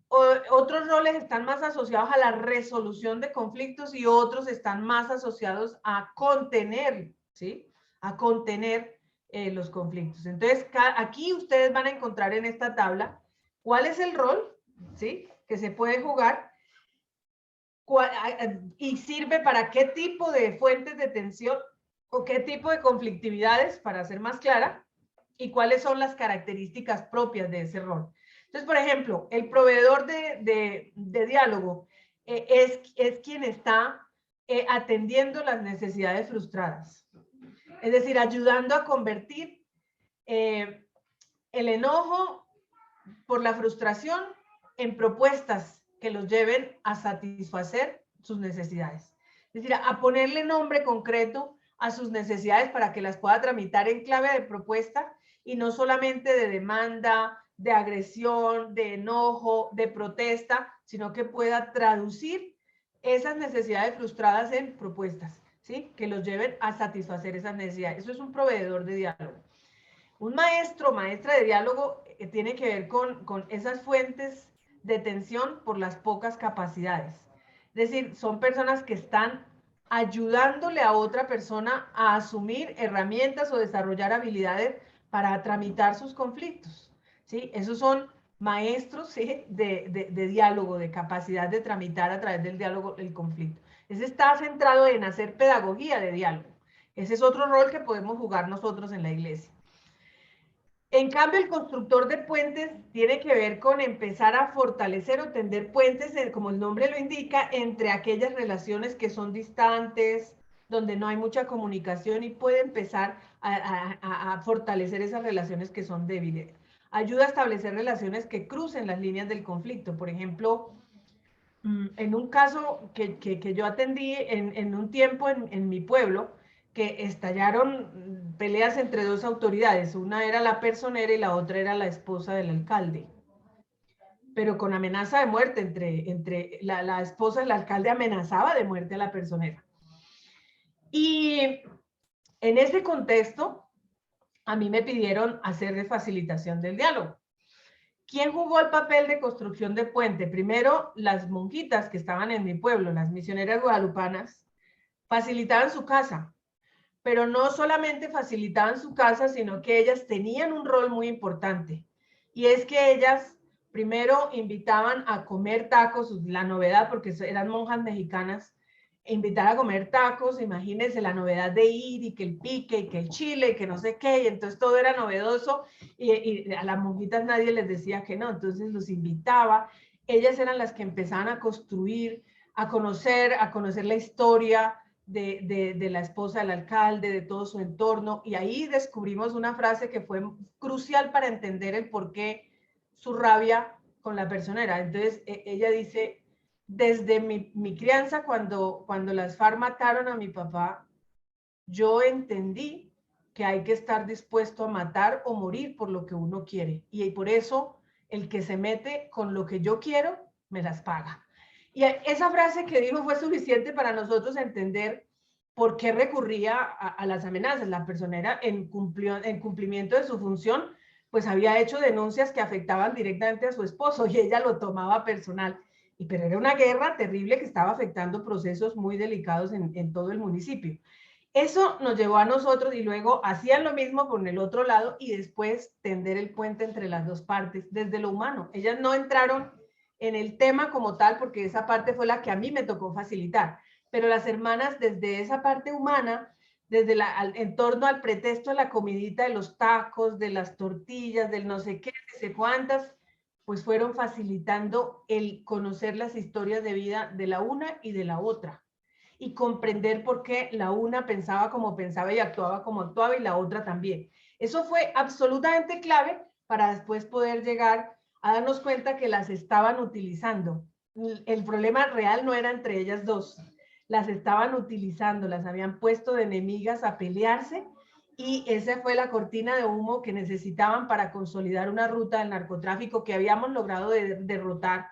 S1: Otros roles están más asociados a la resolución de conflictos y otros están más asociados a contener, ¿sí? A contener los conflictos. Entonces, aquí ustedes van a encontrar en esta tabla cuál es el rol, ¿sí? Que se puede jugar y sirve para qué tipo de fuentes de tensión o qué tipo de conflictividades, para ser más clara, y cuáles son las características propias de ese rol. Entonces, por ejemplo, el proveedor de diálogo es quien está atendiendo las necesidades frustradas. Es decir, ayudando a convertir el enojo por la frustración en propuestas que los lleven a satisfacer sus necesidades. Es decir, a ponerle nombre concreto a sus necesidades para que las pueda tramitar en clave de propuesta y no solamente de demanda, de agresión, de enojo, de protesta, sino que pueda traducir esas necesidades frustradas en propuestas, ¿sí? Que los lleven a satisfacer esas necesidades. Eso es un proveedor de diálogo. Un maestro, maestra de diálogo tiene que ver con esas fuentes de tensión por las pocas capacidades. Es decir, son personas que están ayudándole a otra persona a asumir herramientas o desarrollar habilidades para tramitar sus conflictos, ¿sí? Esos son maestros, ¿sí? de diálogo, de capacidad de tramitar a través del diálogo el conflicto. Ese está centrado en hacer pedagogía de diálogo. Ese es otro rol que podemos jugar nosotros en la iglesia. En cambio, el constructor de puentes tiene que ver con empezar a fortalecer o tender puentes, como el nombre lo indica, entre aquellas relaciones que son distantes, donde no hay mucha comunicación y puede empezar a fortalecer esas relaciones que son débiles. Ayuda a establecer relaciones que crucen las líneas del conflicto. Por ejemplo, en un caso que yo atendí en un tiempo en mi pueblo, que estallaron peleas entre dos autoridades. Una era la personera y la otra era la esposa del alcalde. Pero con amenaza de muerte entre la esposa del alcalde amenazaba de muerte a la personera. Y en ese contexto, a mí me pidieron hacer de facilitación del diálogo. ¿Quién jugó el papel de construcción de puente? Primero, las monjitas que estaban en mi pueblo, las misioneras guadalupanas, facilitaban su casa, pero no solamente facilitaban su casa, sino que ellas tenían un rol muy importante. Y es que ellas primero invitaban a comer tacos, la novedad, porque eran monjas mexicanas, invitar a comer tacos, imagínense la novedad de ir y que el pique y que el chile y que no sé qué, y entonces todo era novedoso y a las monjitas nadie les decía que no, entonces los invitaba. Ellas eran las que empezaban a construir, a conocer la historia de la esposa del alcalde, de todo su entorno, y ahí descubrimos una frase que fue crucial para entender el por qué su rabia con la personera. Entonces ella dice: desde mi crianza, cuando las FARC mataron a mi papá, yo entendí que hay que estar dispuesto a matar o morir por lo que uno quiere. Y por eso el que se mete con lo que yo quiero, me las paga. Y esa frase que dijo fue suficiente para nosotros entender por qué recurría a las amenazas. La personera, en cumplimiento de su función, pues había hecho denuncias que afectaban directamente a su esposo y ella lo tomaba personal. Pero era una guerra terrible que estaba afectando procesos muy delicados en todo el municipio. Eso nos llevó a nosotros y luego hacían lo mismo con el otro lado y después tender el puente entre las dos partes desde lo humano. Ellas no entraron en el tema como tal porque esa parte fue la que a mí me tocó facilitar, pero las hermanas desde esa parte humana, desde en torno al pretexto de la comidita, de los tacos, de las tortillas, del no sé qué, de sé cuántas, pues fueron facilitando el conocer las historias de vida de la una y de la otra y comprender por qué la una pensaba como pensaba y actuaba como actuaba y la otra también. Eso fue absolutamente clave para después poder llegar a darnos cuenta que las estaban utilizando. El problema real no era entre ellas dos, las estaban utilizando, las habían puesto de enemigas a pelearse y esa fue la cortina de humo que necesitaban para consolidar una ruta del narcotráfico que habíamos logrado derrotar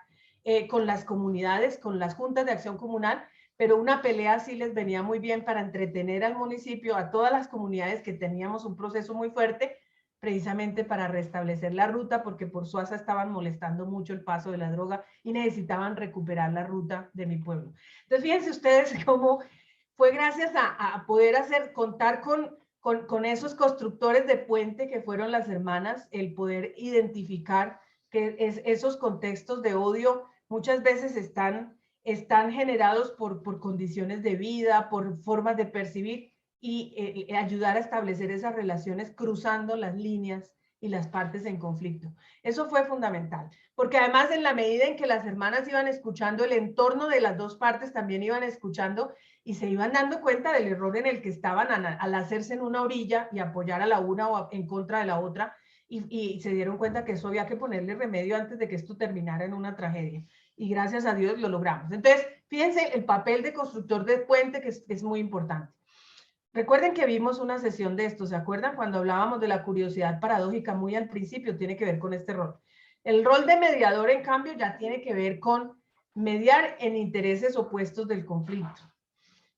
S1: con las comunidades, con las juntas de acción comunal, pero una pelea así les venía muy bien para entretener al municipio, a todas las comunidades que teníamos un proceso muy fuerte, precisamente para restablecer la ruta, porque por Suaza estaban molestando mucho el paso de la droga y necesitaban recuperar la ruta de mi pueblo. Entonces, fíjense ustedes cómo fue gracias a poder contar con esos constructores de puente que fueron las hermanas, el poder identificar que esos contextos de odio muchas veces están generados por condiciones de vida, por formas de percibir y ayudar a establecer esas relaciones cruzando las líneas y las partes en conflicto. Eso fue fundamental, porque además en la medida en que las hermanas iban escuchando, el entorno de las dos partes también iban escuchando y se iban dando cuenta del error en el que estaban al hacerse en una orilla y apoyar a la una o en contra de la otra, y se dieron cuenta que eso había que ponerle remedio antes de que esto terminara en una tragedia. Y gracias a Dios lo logramos. Entonces, fíjense el papel de constructor de puente que es muy importante. Recuerden que vimos una sesión de esto, ¿se acuerdan? Cuando hablábamos de la curiosidad paradójica, muy al principio, tiene que ver con este rol. El rol de mediador, en cambio, ya tiene que ver con mediar en intereses opuestos del conflicto.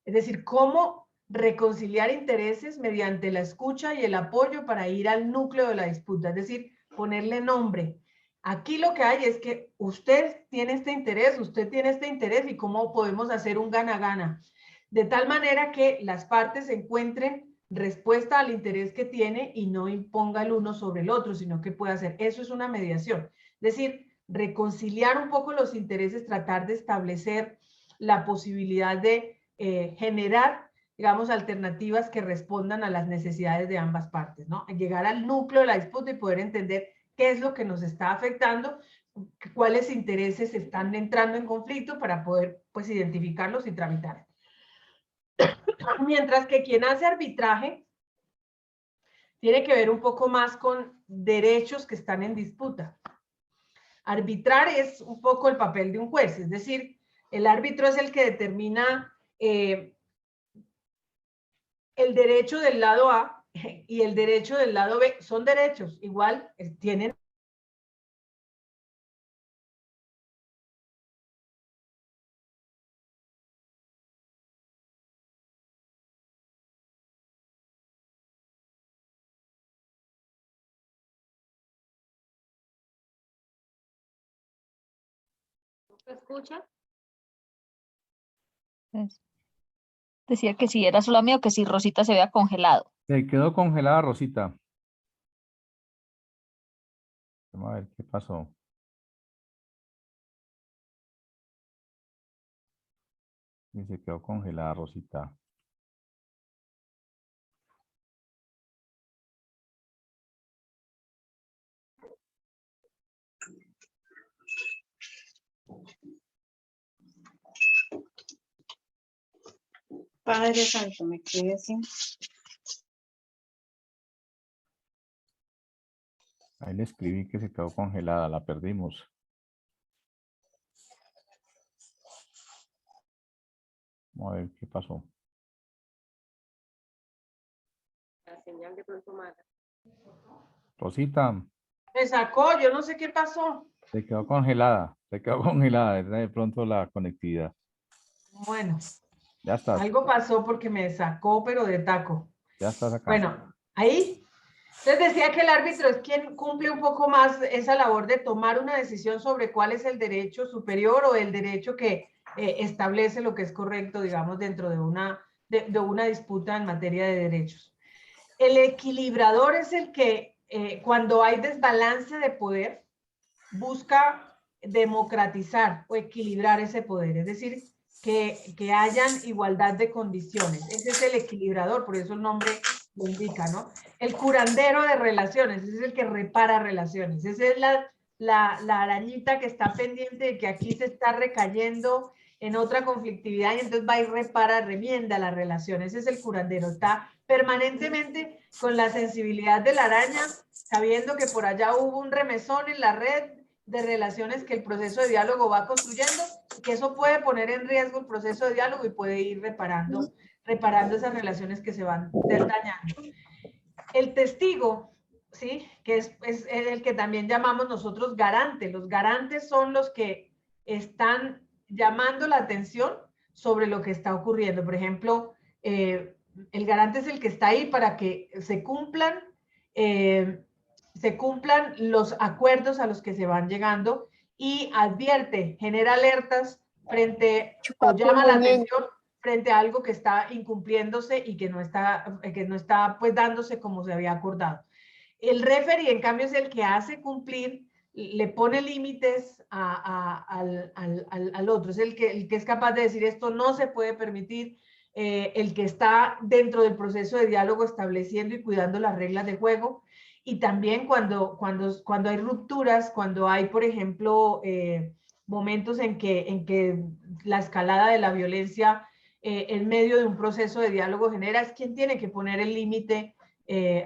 S1: Es decir, cómo reconciliar intereses mediante la escucha y el apoyo para ir al núcleo de la disputa, es decir, ponerle nombre. Aquí lo que hay es que usted tiene este interés y cómo podemos hacer un gana-gana. De tal manera que las partes encuentren respuesta al interés que tiene y no imponga el uno sobre el otro, sino que pueda hacer. Eso es una mediación. Es decir, reconciliar un poco los intereses, tratar de establecer la posibilidad de generar, digamos, alternativas que respondan a las necesidades de ambas partes, ¿no? Llegar al núcleo de la disputa y poder entender qué es lo que nos está afectando, cuáles intereses están entrando en conflicto para poder, pues, identificarlos y tramitar. Mientras que quien hace arbitraje tiene que ver un poco más con derechos que están en disputa. Arbitrar es un poco el papel de un juez, es decir, el árbitro es el que determina el derecho del lado A y el derecho del lado B. Son derechos, igual tienen.
S7: ¿Me escucha?
S8: Pues, decía que si era solo mío, que si Rosita se había congelado.
S2: Se quedó congelada Rosita. Vamos a ver qué pasó. Y se quedó congelada Rosita.
S3: Padre Santo, me quedé sin.
S2: Ahí le escribí que se quedó congelada, la perdimos. Vamos a ver qué pasó.
S7: La señal de pronto mala.
S2: Rosita,
S1: Me sacó, yo no sé qué pasó.
S2: se quedó congelada, era de pronto la conectividad.
S1: Bueno,
S2: Ya estás,
S1: algo pasó porque me sacó, pero de taco.
S2: ya estás acá.
S1: Bueno, ahí. Entonces decía que el árbitro es quien cumple un poco más esa labor de tomar una decisión sobre cuál es el derecho superior o el derecho que establece lo que es correcto, digamos, dentro de una disputa en materia de derechos. El equilibrador es el que, cuando hay desbalance de poder, busca democratizar o equilibrar ese poder, es decir, que hayan igualdad de condiciones. Ese es el equilibrador, por eso el nombre lo indica, ¿no? El curandero de relaciones, ese es el que repara relaciones, esa es la arañita que está pendiente de que aquí se está recayendo en otra conflictividad y entonces va y repara, remienda la relación. Ese es el curandero, está permanentemente con la sensibilidad de la araña, sabiendo que por allá hubo un remesón en la red de relaciones que el proceso de diálogo va construyendo, que eso puede poner en riesgo el proceso de diálogo y puede ir reparando esas relaciones que se van dañando. El testigo, ¿sí? Que es el que también llamamos nosotros garante. Los garantes son los que están llamando la atención sobre lo que está ocurriendo. Por ejemplo, el garante es el que está ahí para que se cumplan los acuerdos a los que se van llegando y advierte, genera alertas frente o llama la atención frente a algo que está incumpliéndose y que no está pues dándose como se había acordado. El referee, en cambio, es el que hace cumplir, le pone límites al otro, es el que es capaz de decir esto no se puede permitir, el que está dentro del proceso de diálogo estableciendo y cuidando las reglas de juego. Y también cuando hay rupturas, cuando hay, por ejemplo, momentos en que la escalada de la violencia en medio de un proceso de diálogo genera, es quien tiene que poner el límite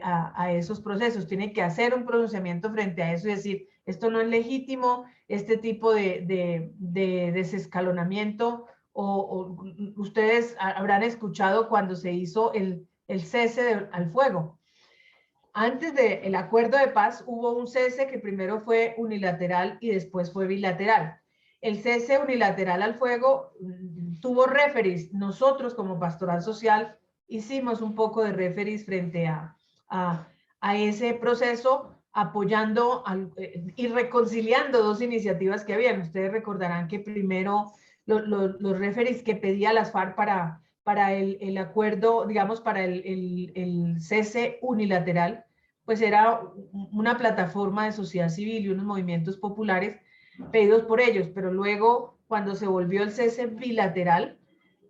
S1: a esos procesos, tiene que hacer un pronunciamiento frente a eso y decir, esto no es legítimo, este tipo de desescalonamiento, o ustedes habrán escuchado cuando se hizo el cese al fuego. Antes del acuerdo de paz hubo un cese que primero fue unilateral y después fue bilateral. El cese unilateral al fuego tuvo referees. Nosotros como Pastoral Social hicimos un poco de referees frente a ese proceso, apoyando y reconciliando dos iniciativas que habían. Ustedes recordarán que primero los referees que pedía las FARC para el acuerdo, digamos, para el cese unilateral, pues era una plataforma de sociedad civil y unos movimientos populares pedidos por ellos, pero luego cuando se volvió el cese bilateral,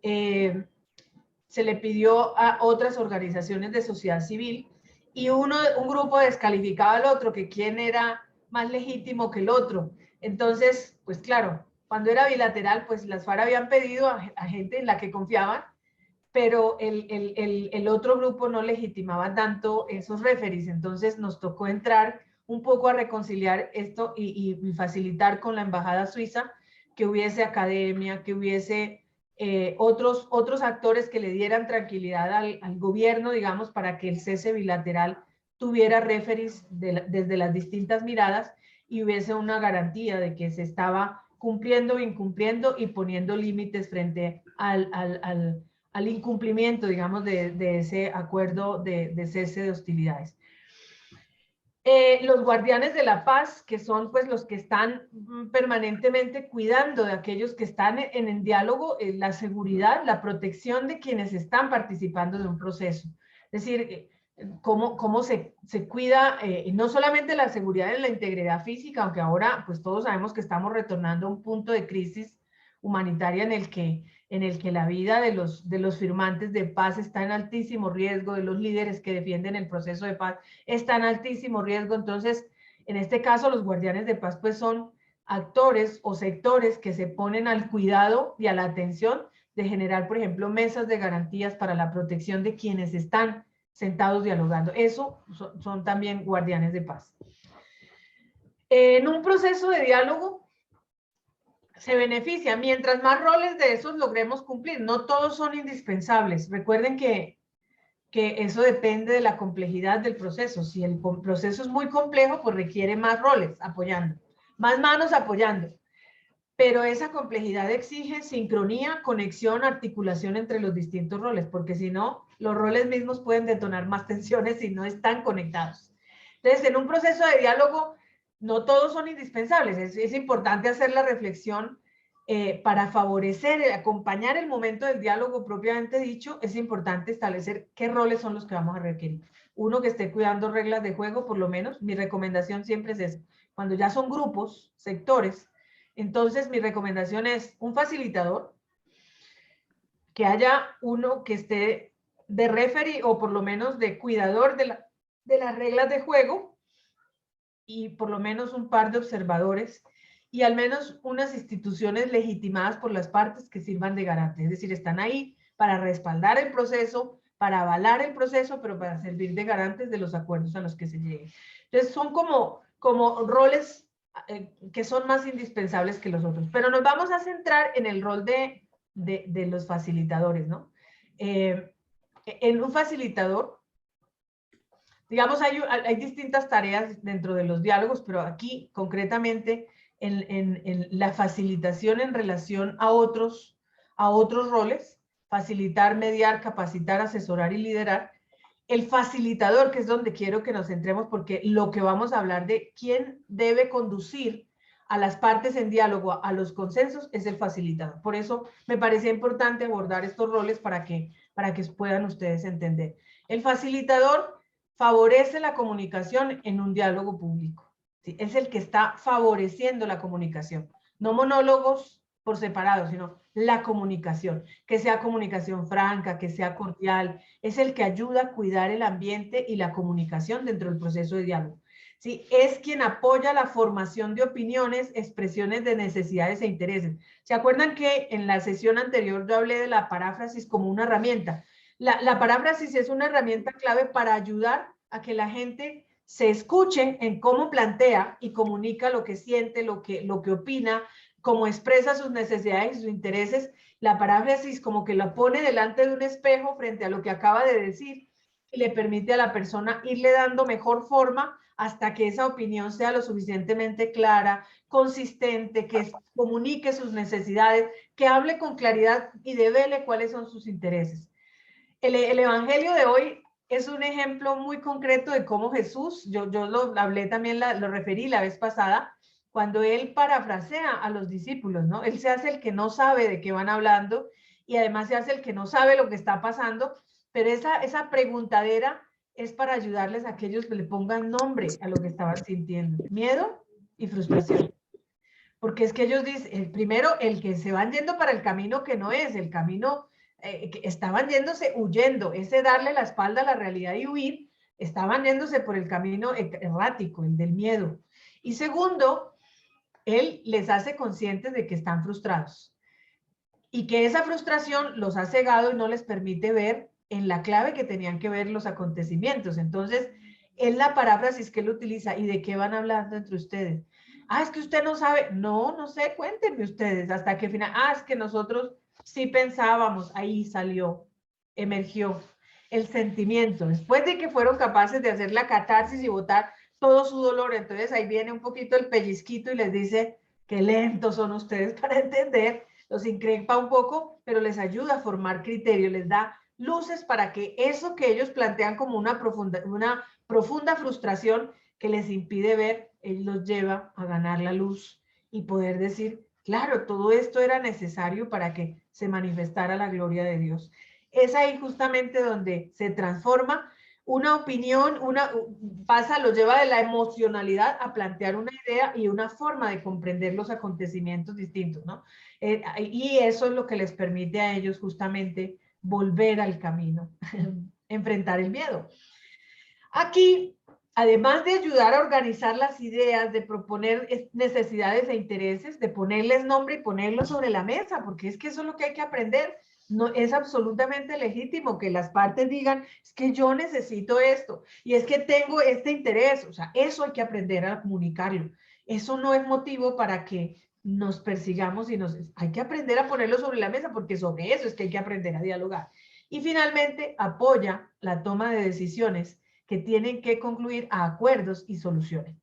S1: se le pidió a otras organizaciones de sociedad civil y un grupo descalificaba al otro, que quién era más legítimo que el otro. Entonces, pues claro, cuando era bilateral, pues las FARC habían pedido a gente en la que confiaban pero el otro grupo no legitimaba tanto esos referees, entonces nos tocó entrar un poco a reconciliar esto y facilitar con la embajada suiza que hubiese academia, que hubiese otros actores que le dieran tranquilidad al gobierno, digamos, para que el cese bilateral tuviera referees desde las distintas miradas y hubiese una garantía de que se estaba cumpliendo, incumpliendo y poniendo límites frente al incumplimiento, digamos, de ese acuerdo de cese de hostilidades. Los guardianes de la paz, que son pues los que están permanentemente cuidando de aquellos que están en el diálogo, la seguridad, la protección de quienes están participando de un proceso. Es decir, cómo se cuida no solamente la seguridad en la integridad física, aunque ahora pues todos sabemos que estamos retornando a un punto de crisis humanitaria en el que la vida de los firmantes de paz está en altísimo riesgo, de los líderes que defienden el proceso de paz está en altísimo riesgo. Entonces, en este caso, los guardianes de paz pues son actores o sectores que se ponen al cuidado y a la atención de generar, por ejemplo, mesas de garantías para la protección de quienes están sentados dialogando. Eso son también guardianes de paz. En un proceso de diálogo se beneficia, mientras más roles de esos logremos cumplir. No todos son indispensables. Recuerden que eso depende de la complejidad del proceso. Si el proceso es muy complejo, pues requiere más roles apoyando, más manos apoyando. Pero esa complejidad exige sincronía, conexión, articulación entre los distintos roles, porque si no, los roles mismos pueden detonar más tensiones si no están conectados. Entonces, en un proceso de diálogo, no todos son indispensables. Es importante hacer la reflexión para favorecer, acompañar el momento del diálogo propiamente dicho. Es importante establecer qué roles son los que vamos a requerir. Uno que esté cuidando reglas de juego, por lo menos. Mi recomendación siempre es eso. Cuando ya son grupos, sectores, entonces mi recomendación es un facilitador, que haya uno que esté de referee o por lo menos de cuidador de las reglas de juego, y por lo menos un par de observadores y al menos unas instituciones legitimadas por las partes que sirvan de garante. Es decir, están ahí para respaldar el proceso, para avalar el proceso, pero para servir de garantes de los acuerdos a los que se llegue. Entonces son como roles que son más indispensables que los otros. Pero nos vamos a centrar en el rol de los facilitadores, ¿no? En un facilitador, digamos, hay distintas tareas dentro de los diálogos, pero aquí concretamente en la facilitación en relación a otros roles, facilitar, mediar, capacitar, asesorar y liderar. El facilitador, que es donde quiero que nos centremos, porque lo que vamos a hablar de quién debe conducir a las partes en diálogo, a los consensos, es el facilitador. Por eso me parecía importante abordar estos roles para que puedan ustedes entender. El facilitador favorece la comunicación en un diálogo público. ¿Sí? Es el que está favoreciendo la comunicación. No monólogos por separado, sino la comunicación. Que sea comunicación franca, que sea cordial. Es el que ayuda a cuidar el ambiente y la comunicación dentro del proceso de diálogo. ¿Sí? Es quien apoya la formación de opiniones, expresiones de necesidades e intereses. ¿Se acuerdan que en la sesión anterior yo hablé de la paráfrasis como una herramienta? La paráfrasis es una herramienta clave para ayudar a que la gente se escuche en cómo plantea y comunica lo que siente, lo que opina, cómo expresa sus necesidades y sus intereses. La paráfrasis como que lo pone delante de un espejo frente a lo que acaba de decir y le permite a la persona irle dando mejor forma hasta que esa opinión sea lo suficientemente clara, consistente, que comunique sus necesidades, que hable con claridad y devele cuáles son sus intereses. El evangelio de hoy es un ejemplo muy concreto de cómo Jesús, yo lo hablé también, lo referí la vez pasada, cuando él parafrasea a los discípulos, ¿no? Él se hace el que no sabe de qué van hablando y además se hace el que no sabe lo que está pasando, pero esa preguntadera es para ayudarles a que ellos le pongan nombre a lo que estaban sintiendo, miedo y frustración. Porque es que ellos dicen, primero, el que se van yendo para el camino que no es, el camino que estaban yéndose huyendo, ese darle la espalda a la realidad y huir, estaban yéndose por el camino errático, el del miedo. Y segundo, él les hace conscientes de que están frustrados. y que esa frustración los ha cegado y no les permite ver en la clave que tenían que ver los acontecimientos. Entonces, es la paráfrasis que él utiliza. ¿Y de qué van hablando entre ustedes? Ah, es que usted no sabe. No, no sé, cuéntenme ustedes. Hasta que final, es que nosotros sí pensábamos. Ahí salió, emergió el sentimiento. Después de que fueron capaces de hacer la catarsis y botar todo su dolor, entonces ahí viene un poquito el pellizquito y les dice, qué lentos son ustedes para entender. Los increpa un poco, pero les ayuda a formar criterio, les da luces para que eso que ellos plantean como una profunda frustración que les impide ver, él los lleva a ganar la luz y poder decir, claro, todo esto era necesario para que se manifestara la gloria de Dios. Es ahí justamente donde se transforma una opinión, lo lleva de la emocionalidad a plantear una idea y una forma de comprender los acontecimientos distintos, ¿no? Y eso es lo que les permite a ellos justamente volver al camino, enfrentar el miedo. Aquí, además de ayudar a organizar las ideas, de proponer necesidades e intereses, de ponerles nombre y ponerlos sobre la mesa, porque es que eso es lo que hay que aprender. No, es absolutamente legítimo que las partes digan, es que yo necesito esto, y es que tengo este interés, o sea, eso hay que aprender a comunicarlo. Eso no es motivo para que nos persigamos y hay que aprender a ponerlo sobre la mesa, porque sobre eso es que hay que aprender a dialogar. Y finalmente, apoya la toma de decisiones que tienen que concluir a acuerdos y soluciones.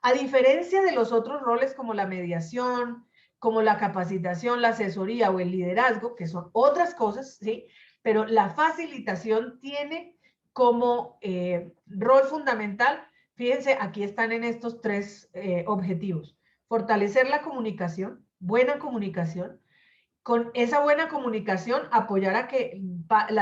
S1: A diferencia de los otros roles como la mediación, como la capacitación, la asesoría o el liderazgo, que son otras cosas, ¿sí? Pero la facilitación tiene como rol fundamental, fíjense, aquí están en estos tres objetivos. Fortalecer la comunicación, buena comunicación. Con esa buena comunicación, apoyar a que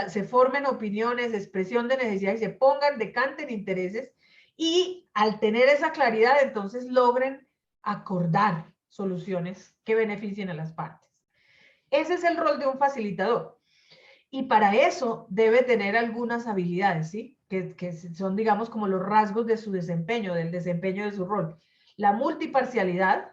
S1: se formen opiniones, expresión de necesidades, y se pongan, decanten intereses, y al tener esa claridad, entonces logren acordar soluciones que beneficien a las partes. Ese es el rol de un facilitador. Y para eso debe tener algunas habilidades, ¿sí? Que son, digamos, como los rasgos de su desempeño, del desempeño de su rol. La multiparcialidad.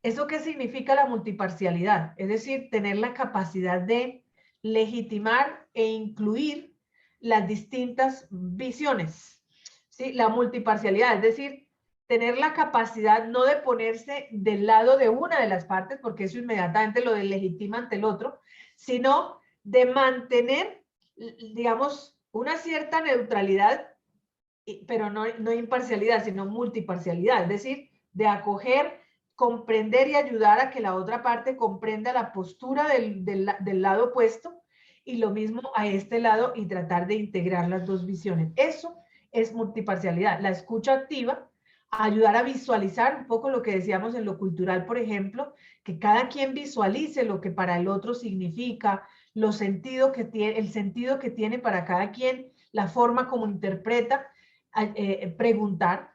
S1: ¿Eso qué significa la multiparcialidad? Es decir, tener la capacidad de legitimar e incluir las distintas visiones. ¿Sí? La multiparcialidad, es decir, tener la capacidad no de ponerse del lado de una de las partes, porque eso inmediatamente lo deslegitima ante el otro, sino de mantener, digamos, una cierta neutralidad, pero no imparcialidad, sino multiparcialidad, es decir, de acoger, comprender y ayudar a que la otra parte comprenda la postura del lado opuesto, y lo mismo a este lado, y tratar de integrar las dos visiones. Eso es multiparcialidad. La escucha activa, ayudar a visualizar un poco lo que decíamos en lo cultural, por ejemplo, que cada quien visualice lo que para el otro significa, el sentido que tiene para cada quien, la forma como interpreta, preguntar.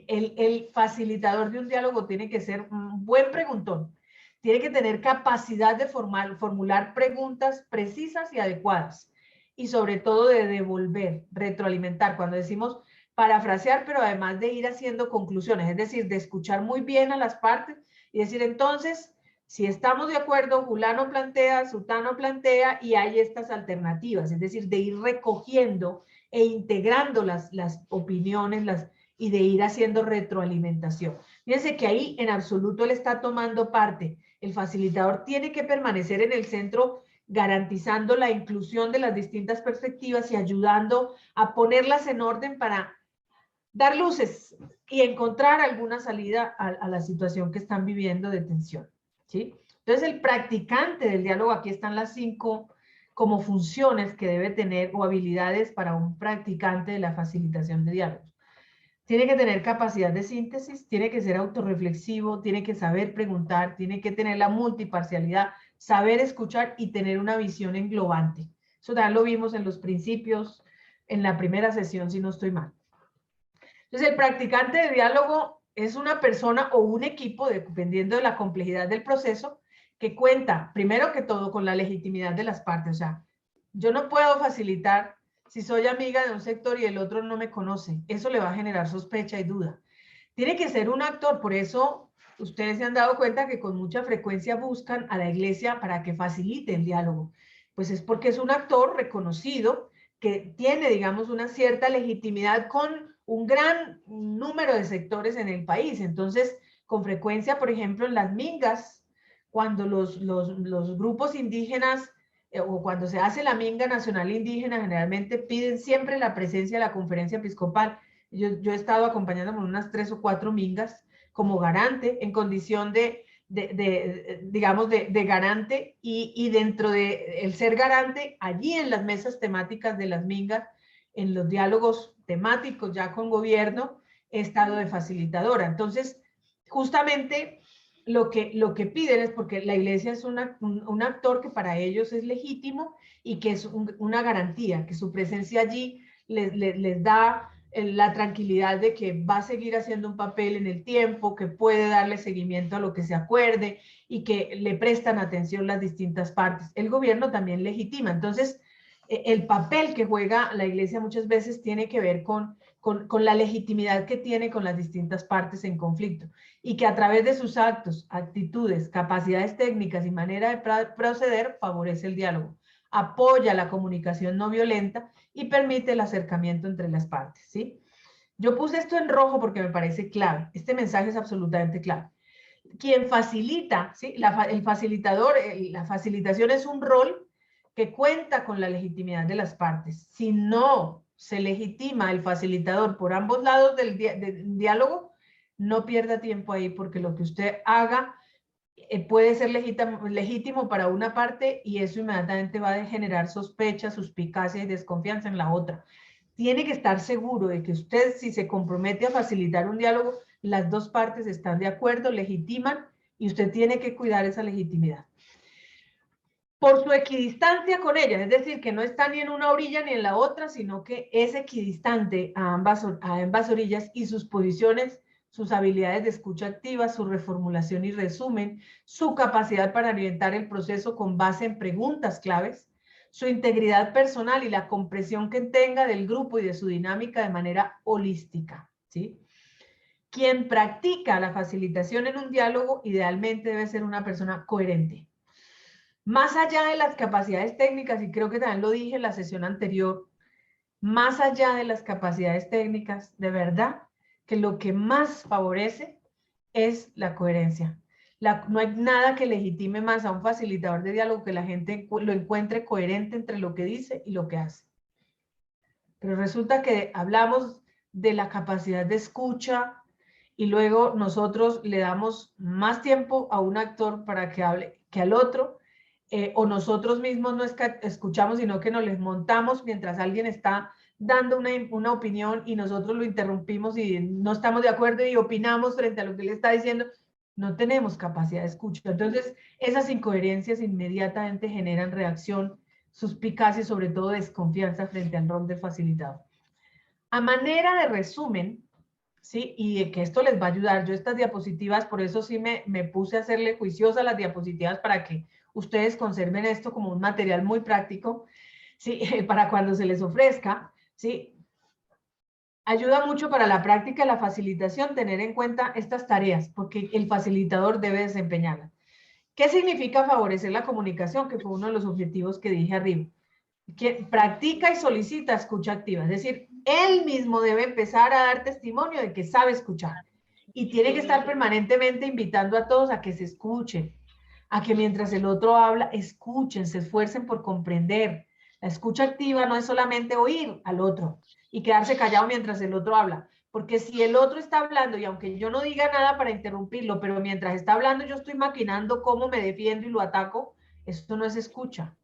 S1: El facilitador de un diálogo tiene que ser un buen preguntón, tiene que tener capacidad de formular preguntas precisas y adecuadas, y sobre todo de devolver, retroalimentar, cuando decimos parafrasear, pero además de ir haciendo conclusiones, es decir, de escuchar muy bien a las partes y decir, entonces, si estamos de acuerdo, fulano plantea, sutano plantea, y hay estas alternativas, es decir, de ir recogiendo e integrando las opiniones, y de ir haciendo retroalimentación. Fíjense que ahí en absoluto él está tomando parte. El facilitador tiene que permanecer en el centro, garantizando la inclusión de las distintas perspectivas y ayudando a ponerlas en orden para dar luces y encontrar alguna salida a la situación que están viviendo de tensión, ¿sí? Entonces, el practicante del diálogo, aquí están las 5 como funciones que debe tener o habilidades para un practicante de la facilitación de diálogos. Tiene que tener capacidad de síntesis, tiene que ser autorreflexivo, tiene que saber preguntar, tiene que tener la multiparcialidad, saber escuchar y tener una visión englobante. Eso también lo vimos en los principios, en la primera sesión, si no estoy mal. Entonces, el practicante de diálogo es una persona o un equipo, dependiendo de la complejidad del proceso, que cuenta, primero que todo, con la legitimidad de las partes. O sea, yo no puedo facilitar si soy amiga de un sector y el otro no me conoce. Eso le va a generar sospecha y duda. Tiene que ser un actor, por eso ustedes se han dado cuenta que con mucha frecuencia buscan a la iglesia para que facilite el diálogo. Pues es porque es un actor reconocido que tiene, digamos, una cierta legitimidad con un gran número de sectores en el país. Entonces, con frecuencia, por ejemplo, en las mingas, cuando los grupos indígenas o cuando se hace la minga nacional indígena, generalmente piden siempre la presencia de la conferencia episcopal. Yo he estado acompañando con unas 3 o 4 mingas como garante, en condición digamos, de garante, y dentro de el ser garante, allí en las mesas temáticas de las mingas, en los diálogos temáticos ya con gobierno, he estado de facilitadora. Entonces, justamente lo que piden es porque la iglesia es un actor que para ellos es legítimo y que es una garantía, que su presencia allí les da la tranquilidad de que va a seguir haciendo un papel en el tiempo, que puede darle seguimiento a lo que se acuerde y que le prestan atención las distintas partes. El gobierno también legitima. Entonces, el papel que juega la iglesia muchas veces tiene que ver con la legitimidad que tiene con las distintas partes en conflicto, y que a través de sus actos, actitudes, capacidades técnicas y manera de proceder favorece el diálogo, apoya la comunicación no violenta y permite el acercamiento entre las partes, ¿sí? Yo puse esto en rojo porque me parece clave. Este mensaje es absolutamente clave. Quien facilita, ¿sí? El facilitador, la facilitación es un rol que cuenta con la legitimidad de las partes. Si no se legitima el facilitador por ambos lados del diálogo, no pierda tiempo ahí, porque lo que usted haga puede ser legítimo para una parte y eso inmediatamente va a generar sospecha, suspicacia y desconfianza en la otra. Tiene que estar seguro de que usted, si se compromete a facilitar un diálogo, las dos partes están de acuerdo, legitiman, y usted tiene que cuidar esa legitimidad. Por su equidistancia con ella, es decir, que no está ni en una orilla ni en la otra, sino que es equidistante a ambas orillas, y sus posiciones, sus habilidades de escucha activa, su reformulación y resumen, su capacidad para orientar el proceso con base en preguntas claves, su integridad personal y la comprensión que tenga del grupo y de su dinámica de manera holística, ¿sí? Quien practica la facilitación en un diálogo idealmente debe ser una persona coherente. Más allá de las capacidades técnicas, y creo que también lo dije en la sesión anterior, más allá de las capacidades técnicas, de verdad, que lo que más favorece es la coherencia. No hay nada que legitime más a un facilitador de diálogo que la gente lo encuentre coherente entre lo que dice y lo que hace. Pero resulta que hablamos de la capacidad de escucha y luego nosotros le damos más tiempo a un actor para que hable que al otro, o nosotros mismos no escuchamos, sino que nos les montamos mientras alguien está dando una opinión y nosotros lo interrumpimos y no estamos de acuerdo y opinamos frente a lo que él está diciendo. No tenemos capacidad de escucha. Entonces, esas incoherencias inmediatamente generan reacción, suspicacia y sobre todo desconfianza frente al rol del facilitador. A manera de resumen, ¿sí? Y que esto les va a ayudar. Yo estas diapositivas, por eso sí me puse a hacerle juiciosa las diapositivas para que ustedes conserven esto como un material muy práctico, ¿sí? Para cuando se les ofrezca, ¿sí? Ayuda mucho para la práctica de la facilitación tener en cuenta estas tareas, porque el facilitador debe desempeñarlas. ¿Qué significa favorecer la comunicación? Que fue uno de los objetivos que dije arriba. Que practica y solicita escucha activa, es decir, él mismo debe empezar a dar testimonio de que sabe escuchar y tiene que estar permanentemente invitando a todos a que se escuchen, a que mientras el otro habla, escuchen, se esfuercen por comprender. La escucha activa no es solamente oír al otro y quedarse callado mientras el otro habla, porque si el otro está hablando y aunque yo no diga nada para interrumpirlo, pero mientras está hablando yo estoy maquinando cómo me defiendo y lo ataco, esto no es escucha.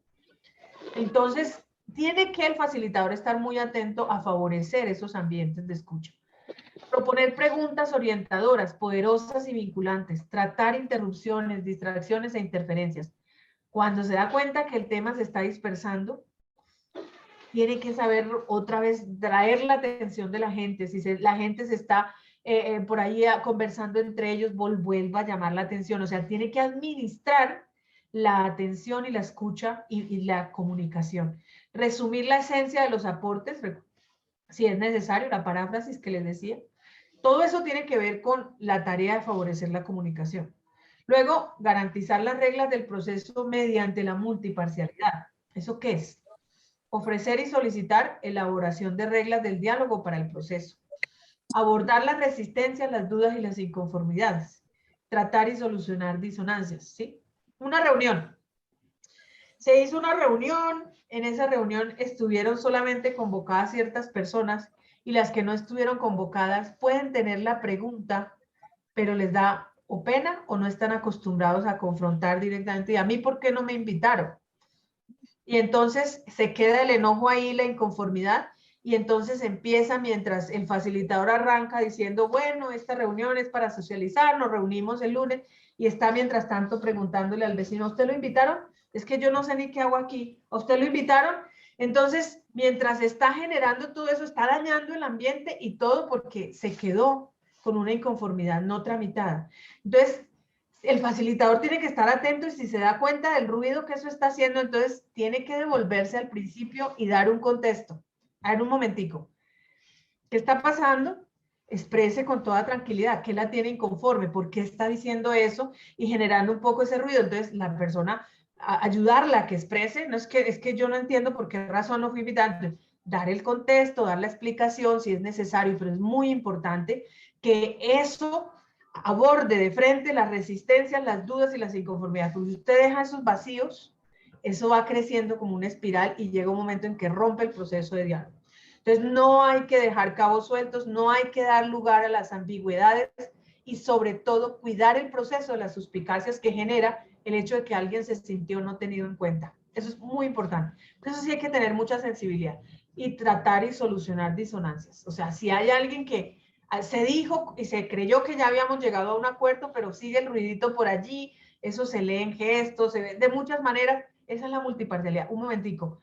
S1: Entonces, tiene que el facilitador estar muy atento a favorecer esos ambientes de escucha. Proponer preguntas orientadoras, poderosas y vinculantes. Tratar interrupciones, distracciones e interferencias. Cuando se da cuenta que el tema se está dispersando, tiene que saber otra vez traer la atención de la gente. Si la gente se está por ahí conversando entre ellos, vuelva a llamar la atención. O sea, tiene que administrar la atención y la escucha y la comunicación. Resumir la esencia de los aportes, si es necesario, la paráfrasis que les decía. Todo eso tiene que ver con la tarea de favorecer la comunicación. Luego, garantizar las reglas del proceso mediante la multiparcialidad. ¿Eso qué es? Ofrecer y solicitar elaboración de reglas del diálogo para el proceso. Abordar las resistencias, las dudas y las inconformidades. Tratar y solucionar disonancias, ¿sí? Una reunión. Se hizo una reunión, en esa reunión estuvieron solamente convocadas ciertas personas y las que no estuvieron convocadas pueden tener la pregunta, pero les da o pena o no están acostumbrados a confrontar directamente. ¿Y a mí por qué no me invitaron? Y entonces se queda el enojo ahí, la inconformidad, y entonces empieza mientras el facilitador arranca diciendo, bueno, esta reunión es para socializar, nos reunimos el lunes, y está mientras tanto preguntándole al vecino, ¿a usted lo invitaron? Es que yo no sé ni qué hago aquí. ¿A usted lo invitaron? Entonces, mientras está generando todo eso, está dañando el ambiente y todo porque se quedó con una inconformidad no tramitada. Entonces, el facilitador tiene que estar atento y si se da cuenta del ruido que eso está haciendo, entonces tiene que devolverse al principio y dar un contexto. A ver, un momentico. ¿Qué está pasando? Exprese con toda tranquilidad qué la tiene inconforme, por qué está diciendo eso y generando un poco ese ruido. Entonces, la persona, ayudarla a que exprese, no es que yo no entiendo por qué razón no fui invitada. Entonces, dar el contexto, dar la explicación si es necesario, pero es muy importante que eso aborde de frente las resistencias, las dudas y las inconformidades. Porque si usted deja esos vacíos, eso va creciendo como una espiral y llega un momento en que rompe el proceso de diálogo. Entonces, no hay que dejar cabos sueltos, no hay que dar lugar a las ambigüedades y sobre todo cuidar el proceso de las suspicacias que genera el hecho de que alguien se sintió no tenido en cuenta. Eso es muy importante. Eso sí hay que tener mucha sensibilidad y tratar y solucionar disonancias. O sea, si hay alguien que se dijo y se creyó que ya habíamos llegado a un acuerdo, pero sigue el ruidito por allí, eso se lee en gestos, se ve de muchas maneras, esa es la multiparcialidad. Un momentico,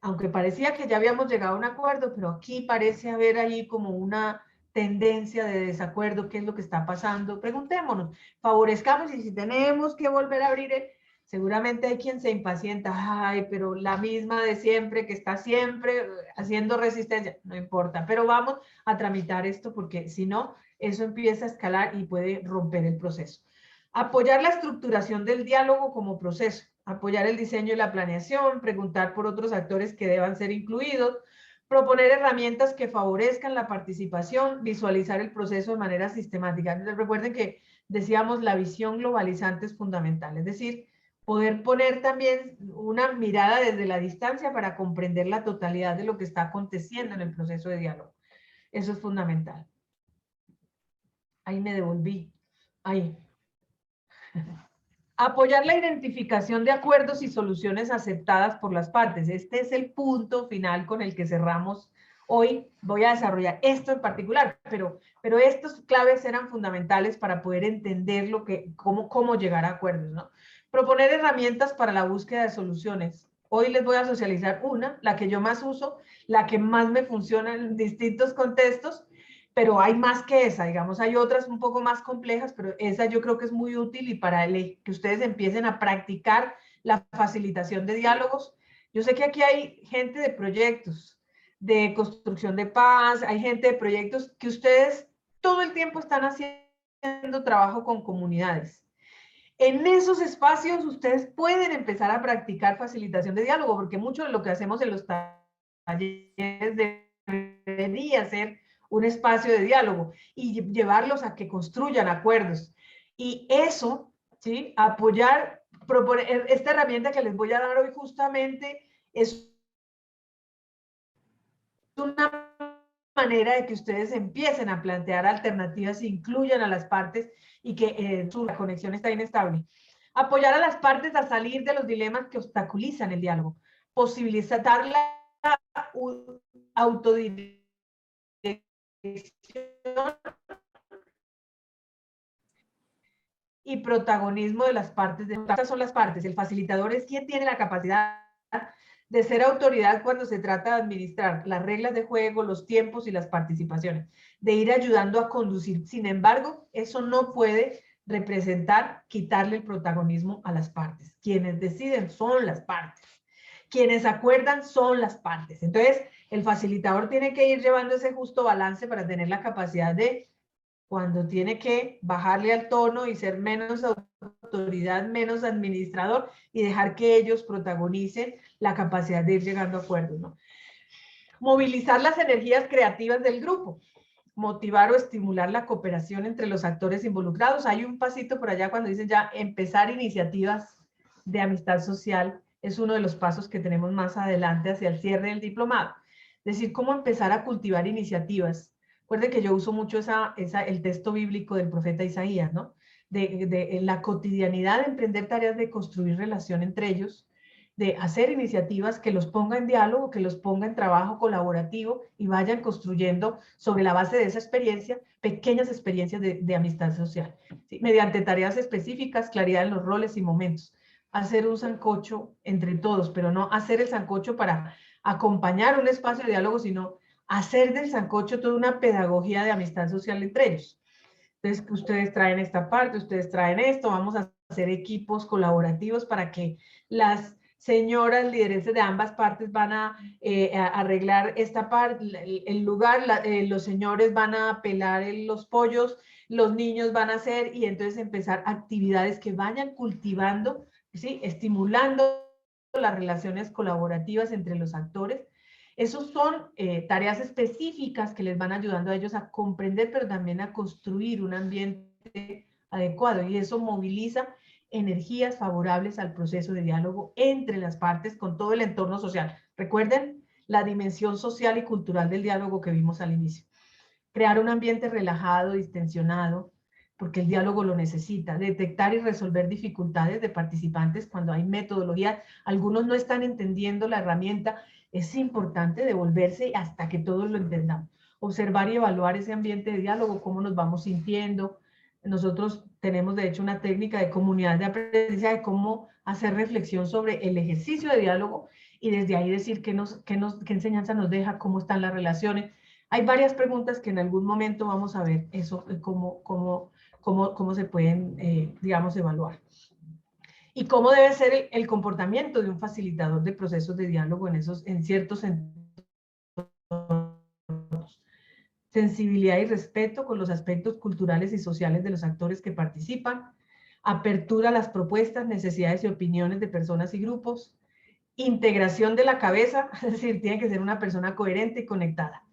S1: aunque parecía que ya habíamos llegado a un acuerdo, pero aquí parece haber ahí como una tendencia de desacuerdo, qué es lo que está pasando, preguntémonos, favorezcamos y si tenemos que volver a abrir, seguramente hay quien se impacienta, ay, pero la misma de siempre que está siempre haciendo resistencia, no importa, pero vamos a tramitar esto porque si no, eso empieza a escalar y puede romper el proceso. Apoyar la estructuración del diálogo como proceso, apoyar el diseño y la planeación, preguntar por otros actores que deban ser incluidos, proponer herramientas que favorezcan la participación, visualizar el proceso de manera sistemática. Entonces, recuerden que decíamos la visión globalizante es fundamental, es decir, poder poner también una mirada desde la distancia para comprender la totalidad de lo que está aconteciendo en el proceso de diálogo. Eso es fundamental. Ahí me devolví. Ahí. Apoyar la identificación de acuerdos y soluciones aceptadas por las partes. Este es el punto final con el que cerramos hoy. Voy a desarrollar esto en particular, pero estos claves eran fundamentales para poder entender cómo llegar a acuerdos, ¿no? Proponer herramientas para la búsqueda de soluciones. Hoy les voy a socializar una, la que yo más uso, la que más me funciona en distintos contextos, pero hay más que esa, digamos, hay otras un poco más complejas, pero esa yo creo que es muy útil y para que ustedes empiecen a practicar la facilitación de diálogos. Yo sé que aquí hay gente de proyectos, de construcción de paz, hay gente de proyectos que ustedes todo el tiempo están haciendo trabajo con comunidades. En esos espacios ustedes pueden empezar a practicar facilitación de diálogo, porque mucho de lo que hacemos en los talleres debería ser un espacio de diálogo y llevarlos a que construyan acuerdos. Y eso, ¿sí? Apoyar, proponer, esta herramienta que les voy a dar hoy justamente es una manera de que ustedes empiecen a plantear alternativas, incluyan a las partes y que su conexión está inestable. Apoyar a las partes a salir de los dilemas que obstaculizan el diálogo. Posibilitar la autodirección y protagonismo de las partes. Estas son las partes. El facilitador es quien tiene la capacidad de ser autoridad cuando se trata de administrar las reglas de juego, los tiempos y las participaciones, de ir ayudando a conducir. Sin embargo, eso no puede representar quitarle el protagonismo a las partes. Quienes deciden son las partes. Quienes acuerdan son las partes. Entonces, el facilitador tiene que ir llevando ese justo balance para tener la capacidad de cuando tiene que bajarle al tono y ser menos autoridad, menos administrador y dejar que ellos protagonicen la capacidad de ir llegando a acuerdos, ¿no? Movilizar las energías creativas del grupo, motivar o estimular la cooperación entre los actores involucrados. Hay un pasito por allá cuando dicen ya empezar iniciativas de amistad social, es uno de los pasos que tenemos más adelante hacia el cierre del diplomado. Es decir, cómo empezar a cultivar iniciativas. Recuerden que yo uso mucho el texto bíblico del profeta Isaías, ¿no? En la cotidianidad de emprender tareas de construir relación entre ellos, de hacer iniciativas que los ponga en diálogo, que los ponga en trabajo colaborativo y vayan construyendo sobre la base de esa experiencia, pequeñas experiencias de amistad social, ¿sí? Mediante tareas específicas, claridad en los roles y momentos. Hacer un sancocho entre todos, pero no hacer el sancocho para acompañar un espacio de diálogo, sino hacer del sancocho toda una pedagogía de amistad social entre ellos. Entonces, ustedes traen esta parte, ustedes traen esto, vamos a hacer equipos colaborativos para que las señoras lideresas de ambas partes van a arreglar esta parte, el lugar, los señores van a pelar los pollos, los niños van a hacer, y entonces empezar actividades que vayan cultivando, ¿sí? Estimulando las relaciones colaborativas entre los actores. Esos son tareas específicas que les van ayudando a ellos a comprender, pero también a construir un ambiente adecuado, y eso moviliza energías favorables al proceso de diálogo entre las partes con todo el entorno social. Recuerden la dimensión social y cultural del diálogo que vimos al inicio. Crear un ambiente relajado, distensionado, porque el diálogo lo necesita. Detectar y resolver dificultades de participantes cuando hay metodologías. Algunos no están entendiendo la herramienta. Es importante devolverse hasta que todos lo entendamos. Observar y evaluar ese ambiente de diálogo, cómo nos vamos sintiendo. Nosotros tenemos, de hecho, una técnica de comunidad de aprendizaje, cómo hacer reflexión sobre el ejercicio de diálogo y desde ahí decir qué enseñanza nos deja, cómo están las relaciones. Hay varias preguntas que en algún momento vamos a ver eso, cómo se pueden, digamos, evaluar. Y cómo debe ser el comportamiento de un facilitador de procesos de diálogo en ciertos entornos. Sensibilidad y respeto con los aspectos culturales y sociales de los actores que participan, apertura a las propuestas, necesidades y opiniones de personas y grupos, integración de la cabeza, es decir, tiene que ser una persona coherente y conectada,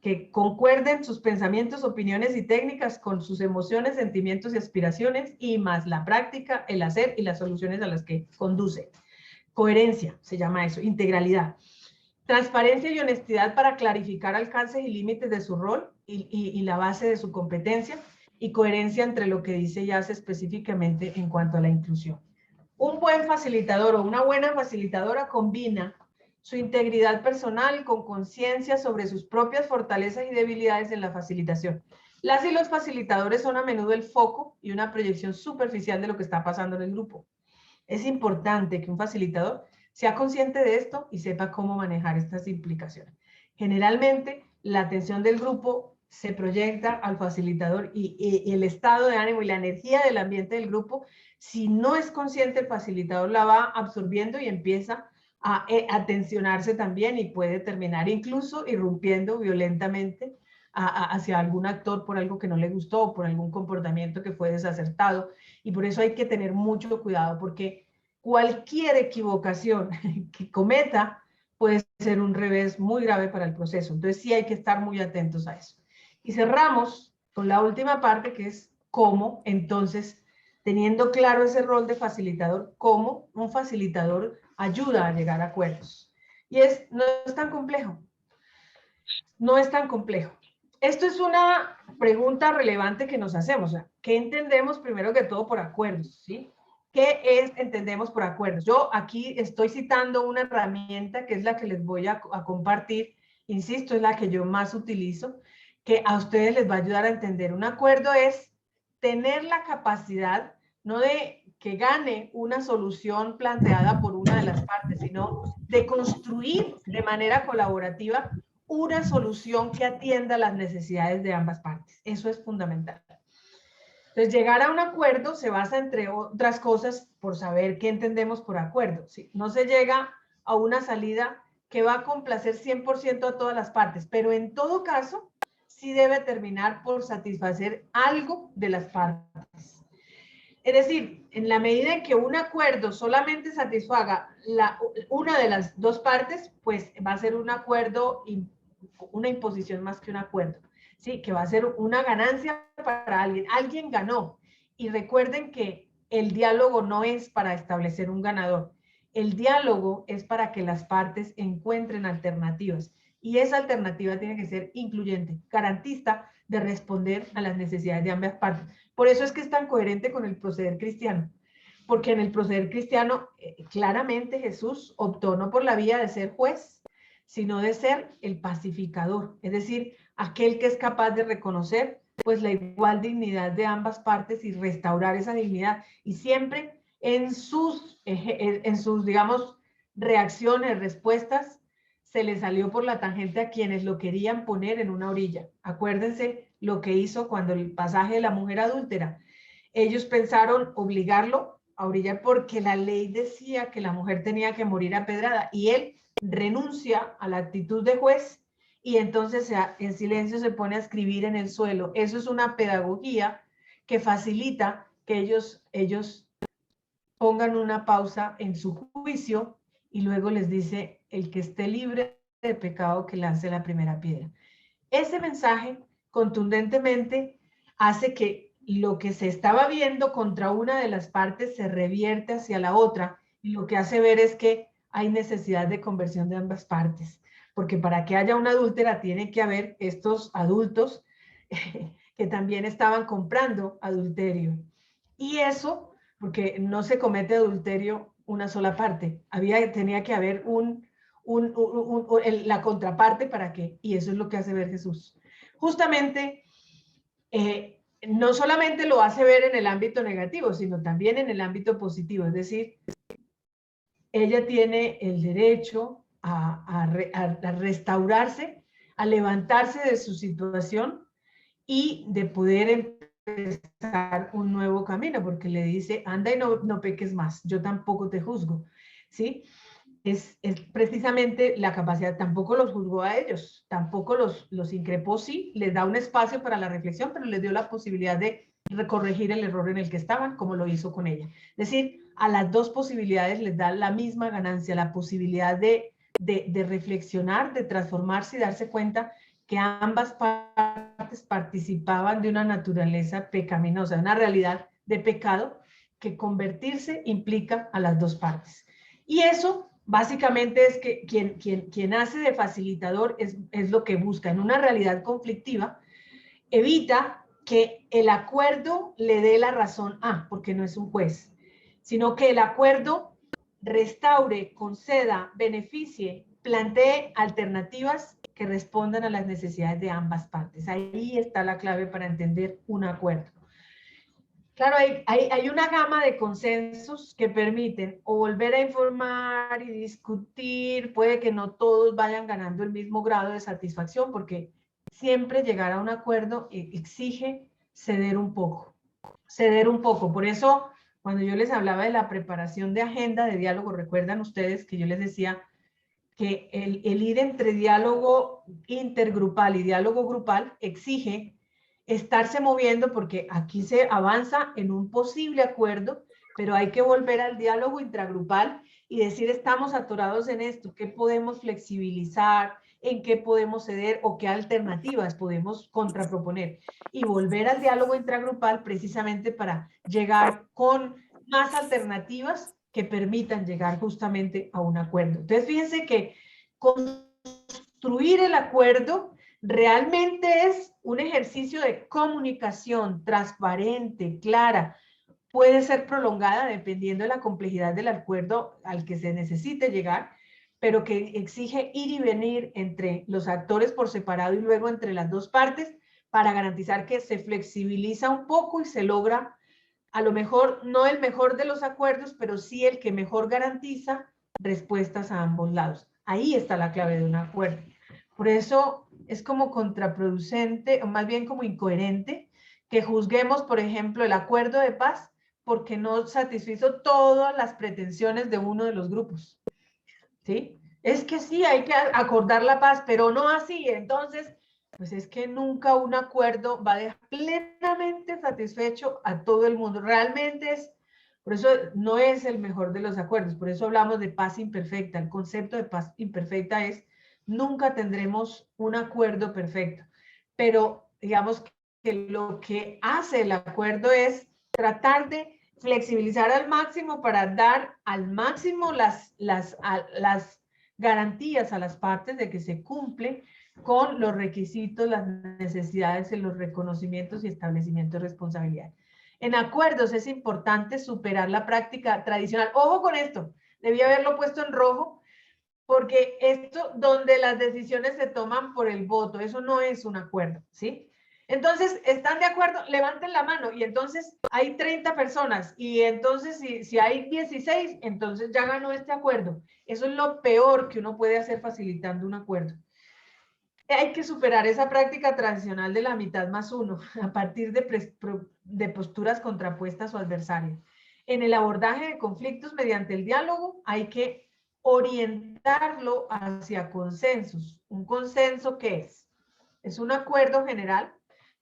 S1: que concuerden sus pensamientos, opiniones y técnicas con sus emociones, sentimientos y aspiraciones, y más la práctica, el hacer y las soluciones a las que conduce. Coherencia, se llama eso, integralidad. Transparencia y honestidad para clarificar alcances y límites de su rol y la base de su competencia, y coherencia entre lo que dice y hace específicamente en cuanto a la inclusión. Un buen facilitador o una buena facilitadora combina su integridad personal con conciencia sobre sus propias fortalezas y debilidades en la facilitación. Las y los facilitadores son a menudo el foco y una proyección superficial de lo que está pasando en el grupo. Es importante que un facilitador sea consciente de esto y sepa cómo manejar estas implicaciones. Generalmente, la atención del grupo se proyecta al facilitador y el estado de ánimo y la energía del ambiente del grupo, si no es consciente, el facilitador la va absorbiendo y empieza a tensionarse también, y puede terminar incluso irrumpiendo violentamente hacia algún actor por algo que no le gustó o por algún comportamiento que fue desacertado. Y por eso hay que tener mucho cuidado, porque cualquier equivocación que cometa puede ser un revés muy grave para el proceso. Entonces sí hay que estar muy atentos a eso. Y cerramos con la última parte, que es cómo, entonces, teniendo claro ese rol de facilitador, cómo un facilitador ayuda a llegar a acuerdos. Y no es tan complejo. No es tan complejo. Esto es una pregunta relevante que nos hacemos. O sea, ¿qué entendemos primero que todo por acuerdos? ¿Sí? ¿Qué entendemos por acuerdos? Yo aquí estoy citando una herramienta que es la que les voy a compartir. Insisto, es la que yo más utilizo, que a ustedes les va a ayudar a entender. Un acuerdo es tener la capacidad, no de que gane una solución planteada por una de las partes, sino de construir de manera colaborativa una solución que atienda las necesidades de ambas partes. Eso es fundamental. Entonces, llegar a un acuerdo se basa, entre otras cosas, por saber qué entendemos por acuerdo, ¿sí? No se llega a una salida que va a complacer 100% a todas las partes, pero en todo caso, sí debe terminar por satisfacer algo de las partes. Es decir, en la medida en que un acuerdo solamente satisfaga una de las dos partes, pues va a ser un acuerdo, una imposición más que un acuerdo, ¿sí? Que va a ser una ganancia para alguien. Alguien ganó. Y recuerden que el diálogo no es para establecer un ganador. El diálogo es para que las partes encuentren alternativas. Y esa alternativa tiene que ser incluyente, garantista de responder a las necesidades de ambas partes. Por eso es que es tan coherente con el proceder cristiano. Porque en el proceder cristiano, claramente Jesús optó no por la vía de ser juez, sino de ser el pacificador. Es decir, aquel que es capaz de reconocer pues la igual dignidad de ambas partes y restaurar esa dignidad. Y siempre en sus digamos, reacciones, respuestas, se le salió por la tangente a quienes lo querían poner en una orilla. Acuérdense lo que hizo cuando el pasaje de la mujer adúltera. Ellos pensaron obligarlo a orillar porque la ley decía que la mujer tenía que morir apedrada y él renuncia a la actitud de juez y entonces en silencio se pone a escribir en el suelo. Eso es una pedagogía que facilita que ellos pongan una pausa en su juicio y luego les dice, el que esté libre de pecado que lance la primera piedra. Ese mensaje contundentemente hace que lo que se estaba viendo contra una de las partes se revierte hacia la otra y lo que hace ver es que hay necesidad de conversión de ambas partes, porque para que haya una adúltera tiene que haber estos adultos que también estaban comprando adulterio. Y eso, porque no se comete adulterio una sola parte, tenía que haber la contraparte para qué, y eso es lo que hace ver Jesús. Justamente, no solamente lo hace ver en el ámbito negativo, sino también en el ámbito positivo, es decir, ella tiene el derecho a restaurarse, a levantarse de su situación y de poder empezar un nuevo camino, porque le dice, anda y no peques más, yo tampoco te juzgo, ¿sí? Es precisamente la capacidad, tampoco los juzgó a ellos, tampoco los increpó, sí, les da un espacio para la reflexión, pero les dio la posibilidad de corregir el error en el que estaban, como lo hizo con ella. Es decir, a las dos posibilidades les da la misma ganancia, la posibilidad de reflexionar, de transformarse y darse cuenta que ambas partes participaban de una naturaleza pecaminosa, una realidad de pecado que convertirse implica a las dos partes. Y eso básicamente es que quien hace de facilitador es lo que busca en una realidad conflictiva, evita que el acuerdo le dé la razón a, porque no es un juez, sino que el acuerdo restaure, conceda, beneficie, plantee alternativas que respondan a las necesidades de ambas partes. Ahí está la clave para entender un acuerdo. Claro, hay una gama de consensos que permiten o volver a informar y discutir. Puede que no todos vayan ganando el mismo grado de satisfacción porque siempre llegar a un acuerdo exige ceder un poco. Ceder un poco. Por eso, cuando yo les hablaba de la preparación de agenda de diálogo, recuerdan ustedes que yo les decía que el ir entre diálogo intergrupal y diálogo grupal exige estarse moviendo porque aquí se avanza en un posible acuerdo, pero hay que volver al diálogo intragrupal y decir estamos atorados en esto, ¿qué podemos flexibilizar? ¿En qué podemos ceder? ¿O qué alternativas podemos contraproponer? Y volver al diálogo intragrupal precisamente para llegar con más alternativas que permitan llegar justamente a un acuerdo. Entonces, fíjense que construir el acuerdo realmente es un ejercicio de comunicación transparente, clara, puede ser prolongada dependiendo de la complejidad del acuerdo al que se necesite llegar, pero que exige ir y venir entre los actores por separado y luego entre las dos partes para garantizar que se flexibiliza un poco y se logra a lo mejor no el mejor de los acuerdos, pero sí el que mejor garantiza respuestas a ambos lados. Ahí está la clave de un acuerdo. Por eso es como contraproducente, o más bien como incoherente, que juzguemos, por ejemplo, el acuerdo de paz porque no satisfizo todas las pretensiones de uno de los grupos. ¿Sí? Es que sí, hay que acordar la paz, pero no así. Entonces, Pues es que nunca un acuerdo va a dejar plenamente satisfecho a todo el mundo. Realmente es, por eso no es el mejor de los acuerdos, por eso hablamos de paz imperfecta. El concepto de paz imperfecta es, nunca tendremos un acuerdo perfecto, pero digamos que lo que hace el acuerdo es tratar de flexibilizar al máximo para dar al máximo las garantías a las partes de que se cumple con los requisitos, las necesidades, los reconocimientos y establecimiento de responsabilidad. En acuerdos es importante superar la práctica tradicional. Ojo con esto, debí haberlo puesto en rojo, porque esto donde las decisiones se toman por el voto, eso no es un acuerdo, ¿sí? Entonces, ¿están de acuerdo? Levanten la mano y entonces hay 30 personas y entonces si hay 16, entonces ya ganó este acuerdo. Eso es lo peor que uno puede hacer facilitando un acuerdo. Hay que superar esa práctica tradicional de la mitad más uno a partir de posturas contrapuestas o adversarias. En el abordaje de conflictos mediante el diálogo hay que orientarlo hacia consensos. ¿Un consenso qué es? Es un acuerdo general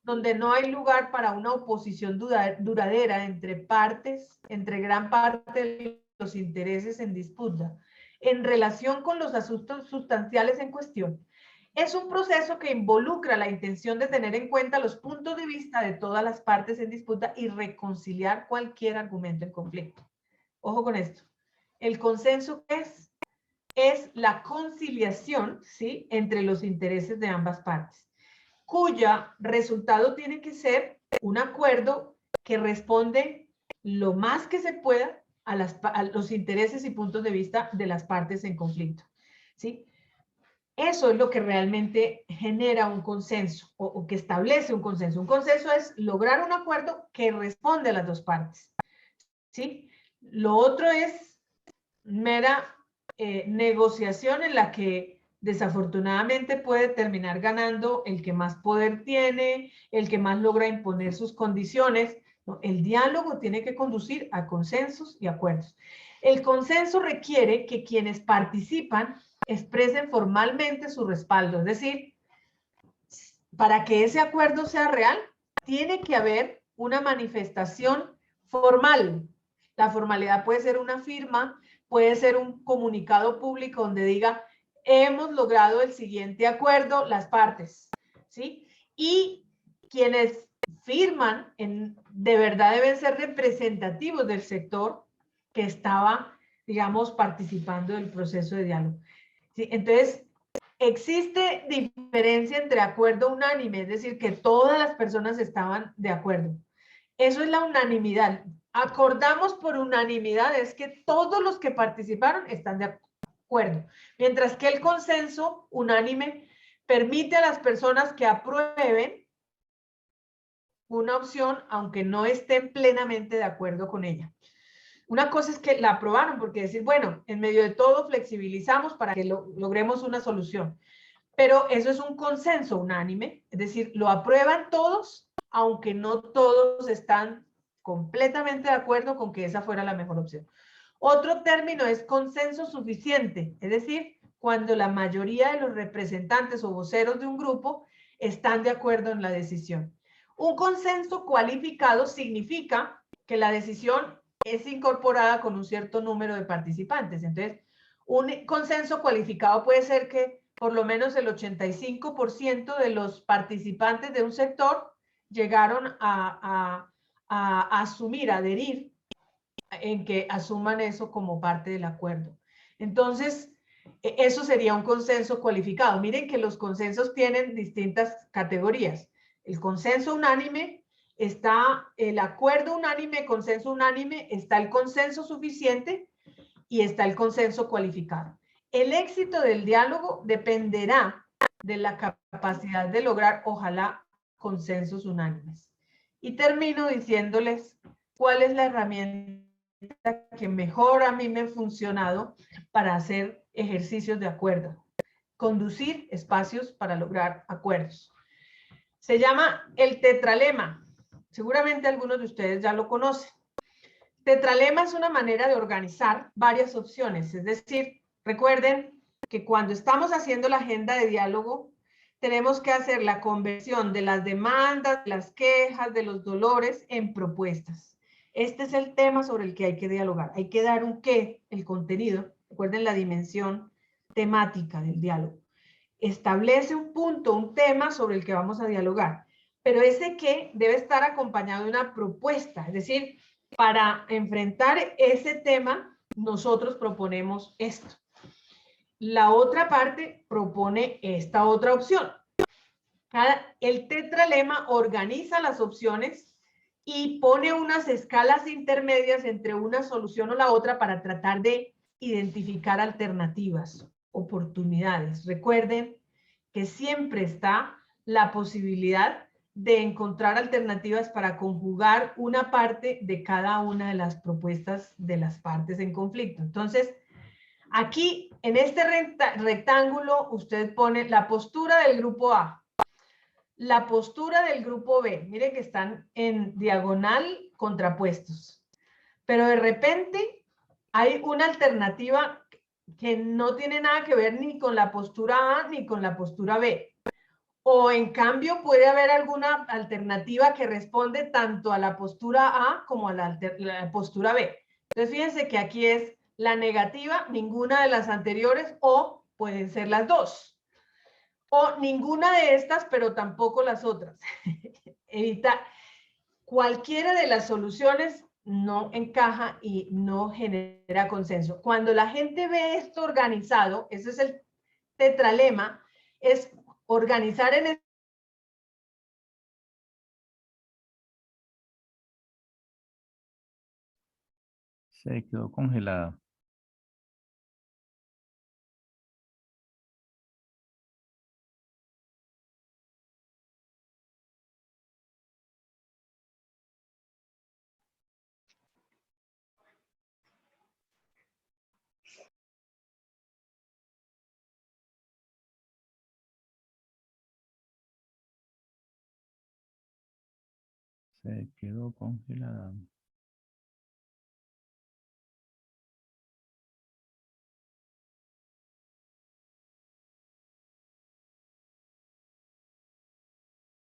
S1: donde no hay lugar para una oposición duradera entre partes, entre gran parte de los intereses en disputa, en relación con los asuntos sustanciales en cuestión. Es un proceso que involucra la intención de tener en cuenta los puntos de vista de todas las partes en disputa y reconciliar cualquier argumento en conflicto. Ojo con esto. El consenso es la conciliación, ¿sí?, entre los intereses de ambas partes, cuya resultado tiene que ser un acuerdo que responde lo más que se pueda a los intereses y puntos de vista de las partes en conflicto, ¿sí? Eso es lo que realmente genera un consenso o que establece un consenso. Un consenso es lograr un acuerdo que responde a las dos partes, ¿sí? Lo otro es mera negociación en la que desafortunadamente puede terminar ganando el que más poder tiene, el que más logra imponer sus condiciones. No, el diálogo tiene que conducir a consensos y acuerdos. El consenso requiere que quienes participan expresen formalmente su respaldo, es decir, para que ese acuerdo sea real, tiene que haber una manifestación formal. La formalidad puede ser una firma, puede ser un comunicado público donde diga, hemos logrado el siguiente acuerdo, las partes, ¿sí? Y quienes firman de verdad deben ser representativos del sector que estaba, digamos, participando del proceso de diálogo. ¿Sí? Entonces, existe diferencia entre acuerdo unánime, es decir, que todas las personas estaban de acuerdo. Eso es la unanimidad. Acordamos por unanimidad, es que todos los que participaron están de acuerdo. Mientras que el consenso unánime permite a las personas que aprueben una opción, aunque no estén plenamente de acuerdo con ella. Una cosa es que la aprobaron, porque decir, bueno, en medio de todo flexibilizamos para que logremos una solución. Pero eso es un consenso unánime, es decir, lo aprueban todos, aunque no todos están completamente de acuerdo con que esa fuera la mejor opción. Otro término es consenso suficiente, es decir, cuando la mayoría de los representantes o voceros de un grupo están de acuerdo en la decisión. Un consenso cualificado significa que la decisión es incorporada con un cierto número de participantes. Entonces, un consenso cualificado puede ser que por lo menos el 85% de los participantes de un sector llegaron a asumir, a adherir en que asuman eso como parte del acuerdo. Entonces, eso sería un consenso cualificado. Miren que los consensos tienen distintas categorías. El consenso unánime, está el acuerdo unánime, consenso unánime, está el consenso suficiente y está el consenso cualificado. El éxito del diálogo dependerá de la capacidad de lograr, ojalá, consensos unánimes. Y termino diciéndoles cuál es la herramienta que mejor a mí me ha funcionado para hacer ejercicios de acuerdo. Conducir espacios para lograr acuerdos. Se llama el tetralema. Seguramente algunos de ustedes ya lo conocen. Tetralema es una manera de organizar varias opciones. Es decir, recuerden que cuando estamos haciendo la agenda de diálogo, tenemos que hacer la conversión de las demandas, de las quejas, de los dolores en propuestas. Este es el tema sobre el que hay que dialogar. Hay que dar un qué, el contenido. Recuerden la dimensión temática del diálogo. Establece un punto, un tema sobre el que vamos a dialogar. Pero ese qué debe estar acompañado de una propuesta. Es decir, para enfrentar ese tema, nosotros proponemos esto. La otra parte propone esta otra opción. El tetralema organiza las opciones y pone unas escalas intermedias entre una solución o la otra para tratar de identificar alternativas, oportunidades. Recuerden que siempre está la posibilidad de encontrar alternativas para conjugar una parte de cada una de las propuestas de las partes en conflicto. Entonces, aquí en este rectángulo usted pone la postura del grupo A, la postura del grupo B. Miren que están en diagonal contrapuestos. Pero de repente hay una alternativa que no tiene nada que ver ni con la postura A ni con la postura B. O en cambio puede haber alguna alternativa que responde tanto a la postura A como a la postura B. Entonces fíjense que aquí es la negativa, ninguna de las anteriores, o pueden ser las dos. O ninguna de estas, pero tampoco las otras. Evita cualquiera de las soluciones no encaja y no genera consenso. Cuando la gente ve esto organizado, ese es el tetralema, es organizar en
S2: Se quedó congelada. Se quedó congelada.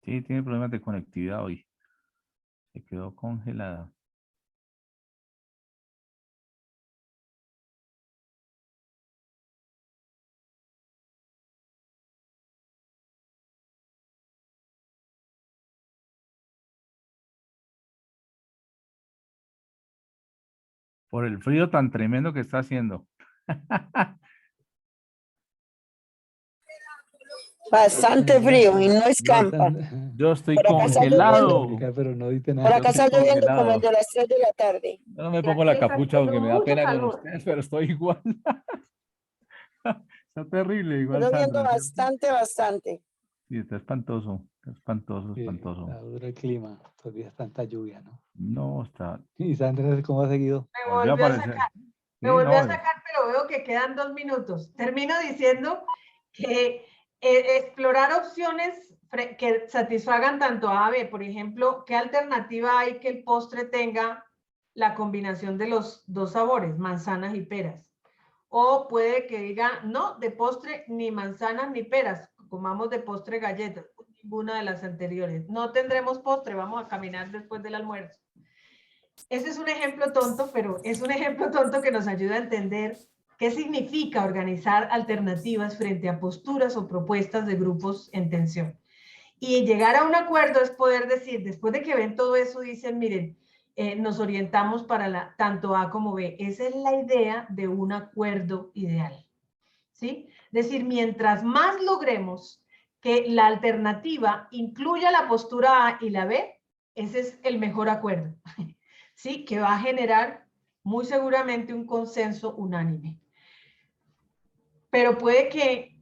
S2: Sí, tiene problemas de conectividad hoy. Se quedó congelada. Por el frío tan tremendo que está haciendo.
S6: Bastante frío y no escampa.
S2: Yo estoy
S6: Por acá está
S2: congelado.
S4: Pero no dice
S6: Por
S4: nada.
S6: acá está lloviendo como el de las 3 de la tarde.
S2: Yo no me
S1: Y
S2: pongo
S1: aquí
S2: la
S1: está
S2: capucha
S1: haciendo
S2: porque me da
S1: mucho
S2: pena con
S1: calor.
S2: ustedes, pero estoy igual. Está terrible,
S6: Está
S2: igual
S6: lloviendo
S2: Sandra, ¿cierto?
S6: bastante, bastante.
S2: Sí, está espantoso. Está espantoso,
S4: Sí,
S2: espantoso.
S4: está duro el clima. Estos días tanta lluvia, ¿no?
S2: No, está.
S4: Y Sandra, ¿cómo ha seguido?
S1: Me
S2: Volvió a
S1: volvió a
S2: aparecer.
S1: sacar.
S2: Sí,
S1: Me volvió a
S2: no,
S1: sacar, pero veo que quedan 2 minutos. Termino diciendo que explorar opciones que satisfagan tanto A, B. Por ejemplo, ¿qué alternativa hay que el postre tenga la combinación de los dos sabores, manzanas y peras? O puede que diga, no, de postre ni manzanas ni peras, comamos de postre galletas, ninguna de las anteriores. No tendremos postre, vamos a caminar después del almuerzo. Ese es un ejemplo tonto, pero es un ejemplo tonto que nos ayuda a entender qué significa organizar alternativas frente a posturas o propuestas de grupos en tensión. Y llegar a un acuerdo es poder decir, después de que ven todo eso, dicen, miren, nos orientamos para tanto A como B. Esa es la idea de un acuerdo ideal. ¿Sí? Es decir, mientras más logremos que la alternativa incluya la postura A y la B, ese es el mejor acuerdo. ¿Sí? Que va a generar muy seguramente un consenso unánime. Pero puede que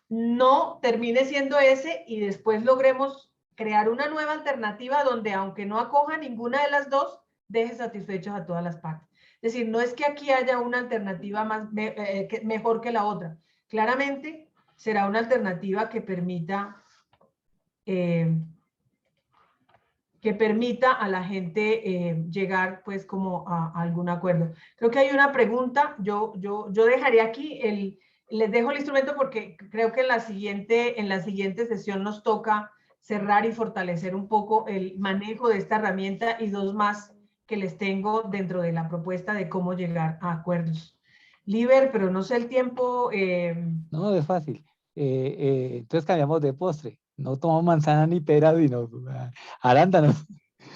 S1: no termine siendo ese y después logremos crear una nueva alternativa donde, aunque no acoja ninguna de las dos, deje satisfechos a todas las partes. Es decir, no es que aquí haya una alternativa mejor que la otra. Claramente será una alternativa que permita a la gente llegar pues como a algún acuerdo. Creo que hay una pregunta, yo dejaría aquí Les dejo el instrumento porque creo que en la siguiente sesión nos toca cerrar y fortalecer un poco el manejo de esta herramienta y dos más que les tengo dentro de la propuesta de cómo llegar a acuerdos. Liber, pero no sé el tiempo.
S4: No, es fácil. Entonces cambiamos de postre. No tomamos manzana ni pera, sino arándanos.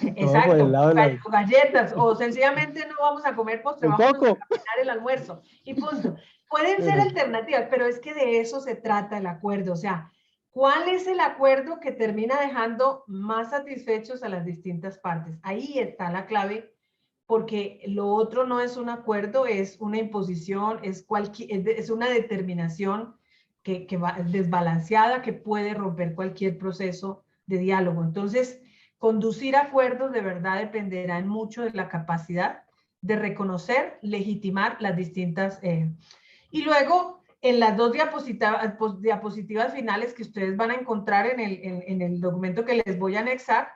S4: Vamos por el
S1: Exacto,
S4: lado de la...
S1: galletas, o sencillamente no vamos a comer postre,
S4: Un
S1: vamos
S4: poco.
S1: a terminar el almuerzo y punto. Pueden ser
S4: Pero-
S1: alternativas, pero es que de eso se trata el acuerdo, o sea, ¿cuál es el acuerdo que termina dejando más satisfechos a las distintas partes? Ahí está la clave, porque lo otro no es un acuerdo, es una imposición, es una determinación que va desbalanceada, que puede romper cualquier proceso de diálogo. Entonces, conducir acuerdos de verdad dependerá en mucho de la capacidad de reconocer, legitimar las distintas... y luego, en las dos diapositivas finales que ustedes van a encontrar en el documento que les voy a anexar,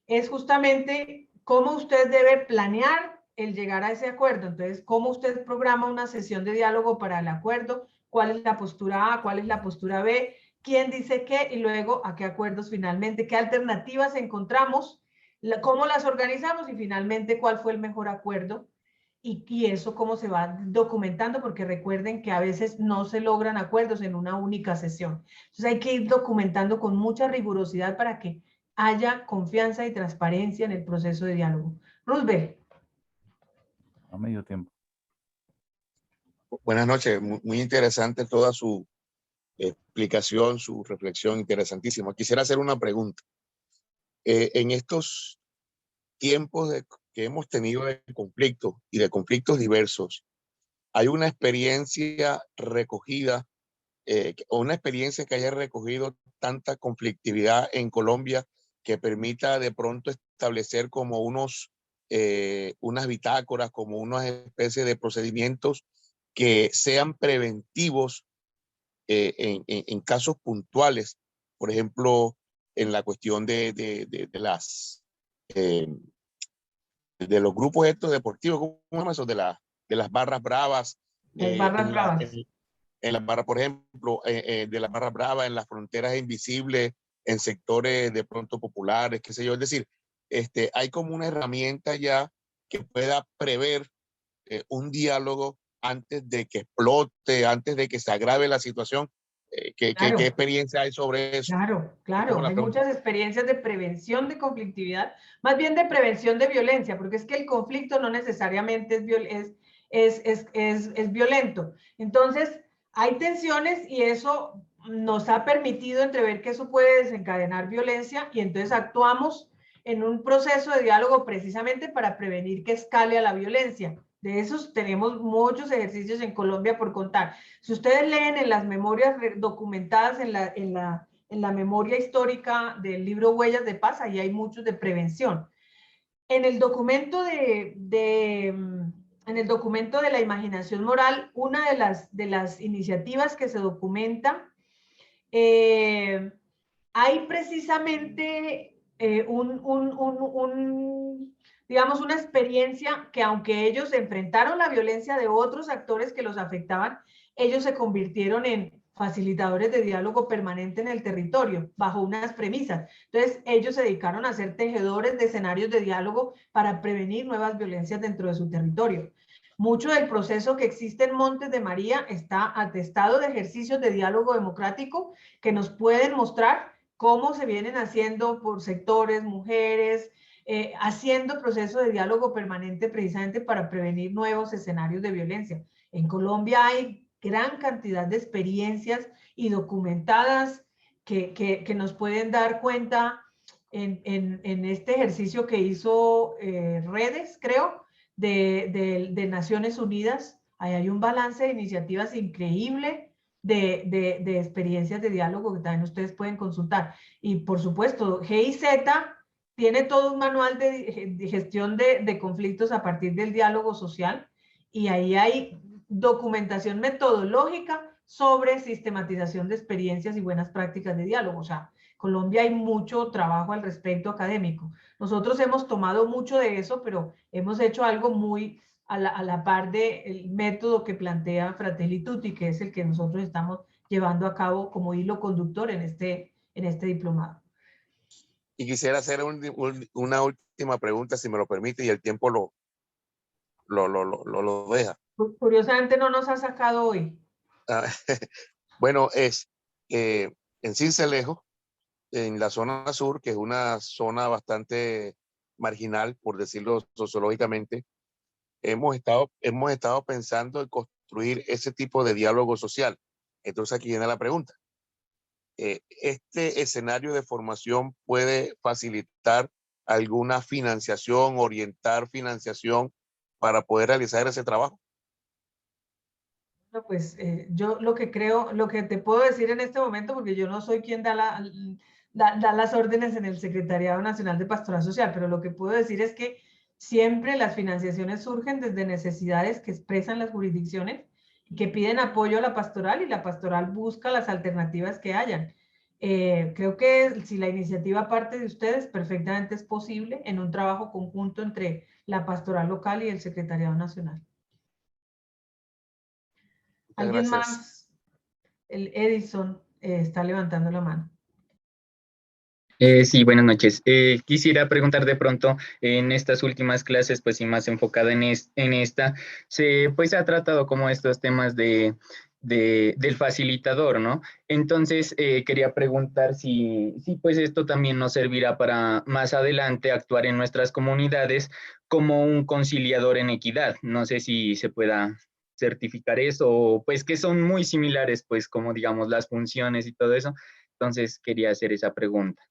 S1: es justamente cómo usted debe planear el llegar a ese acuerdo. Entonces, cómo usted programa una sesión de diálogo para el acuerdo, cuál es la postura A, cuál es la postura B, quién dice qué y luego a qué acuerdos finalmente, qué alternativas encontramos, cómo las organizamos y finalmente cuál fue el mejor acuerdo y eso cómo se va documentando, porque recuerden que a veces no se logran acuerdos en una única sesión. Entonces hay que ir documentando con mucha rigurosidad para que haya confianza y transparencia en el proceso de diálogo. Roosevelt.
S2: A medio tiempo.
S9: Buenas noches, muy interesante toda su explicación, su reflexión, interesantísima. Quisiera hacer una pregunta. En estos tiempos que hemos tenido de conflictos y de conflictos diversos, ¿hay una experiencia recogida o una experiencia que haya recogido tanta conflictividad en Colombia que permita de pronto establecer como unas bitácoras, como una especie de procedimientos que sean preventivos en casos puntuales? Por ejemplo, en la cuestión de los grupos estos deportivos, ¿cómo se llama eso? De las barras bravas.
S1: Las barras bravas.
S9: En las barras, por ejemplo, de las barras bravas, en las fronteras invisibles, en sectores de pronto populares, qué sé yo. Es decir, hay como una herramienta ya que pueda prever un diálogo antes de que explote, antes de que se agrave la situación.
S1: Claro.
S9: ¿Qué experiencia hay sobre eso?
S1: Claro, hay muchas experiencias de prevención de conflictividad, más bien de prevención de violencia, porque es que el conflicto no necesariamente es violento. Entonces, hay tensiones y eso nos ha permitido entrever que eso puede desencadenar violencia y entonces actuamos en un proceso de diálogo precisamente para prevenir que escale a la violencia. De esos tenemos muchos ejercicios en Colombia por contar. Si ustedes leen en las memorias documentadas en la memoria histórica del libro Huellas de Paz, ahí hay muchos de prevención. En el documento en el documento de la imaginación moral, una de las iniciativas que se documenta, hay precisamente digamos, una experiencia que aunque ellos enfrentaron la violencia de otros actores que los afectaban, ellos se convirtieron en facilitadores de diálogo permanente en el territorio, bajo unas premisas. Entonces, ellos se dedicaron a ser tejedores de escenarios de diálogo para prevenir nuevas violencias dentro de su territorio. Mucho del proceso que existe en Montes de María está atestado de ejercicios de diálogo democrático que nos pueden mostrar cómo se vienen haciendo por sectores, mujeres, haciendo procesos de diálogo permanente precisamente para prevenir nuevos escenarios de violencia. En Colombia hay gran cantidad de experiencias y documentadas que nos pueden dar cuenta en este ejercicio que hizo Redes, creo, de Naciones Unidas. Ahí hay un balance de iniciativas increíble de experiencias de diálogo que también ustedes pueden consultar. Y por supuesto, GIZ tiene todo un manual de gestión de conflictos a partir del diálogo social y ahí hay documentación metodológica sobre sistematización de experiencias y buenas prácticas de diálogo. O sea, Colombia hay mucho trabajo al respecto académico. Nosotros hemos tomado mucho de eso, pero hemos hecho algo muy a la par del método que plantea Fratelli Tutti, que es el que nosotros estamos llevando a cabo como hilo conductor en este diplomado.
S9: Y quisiera hacer una última pregunta, si me lo permite, y el tiempo lo deja.
S1: Curiosamente no nos ha sacado hoy.
S9: Bueno, en Sincelejo, en la zona sur, que es una zona bastante marginal, por decirlo sociológicamente, hemos estado pensando en construir ese tipo de diálogo social. Entonces aquí viene la pregunta. ¿Este escenario de formación puede facilitar alguna financiación, orientar financiación para poder realizar ese trabajo?
S1: No, pues yo lo que creo, lo que te puedo decir en este momento, porque yo no soy quien da las órdenes en el Secretariado Nacional de Pastoral Social, pero lo que puedo decir es que siempre las financiaciones surgen desde necesidades que expresan las jurisdicciones y que piden apoyo a la pastoral, y la pastoral busca las alternativas que hayan. Creo que si la iniciativa parte de ustedes, perfectamente es posible en un trabajo conjunto entre la pastoral local y el Secretariado Nacional. ¿Alguien más? El Edison está levantando la mano.
S10: Sí, buenas noches. Quisiera preguntar de pronto, en estas últimas clases, pues y más enfocada en esta, pues se ha tratado como estos temas del facilitador, ¿no? Entonces, quería preguntar si pues esto también nos servirá para más adelante actuar en nuestras comunidades como un conciliador en equidad. No sé si se pueda certificar eso, o pues que son muy similares, pues como digamos las funciones y todo eso. Entonces, quería hacer esa pregunta.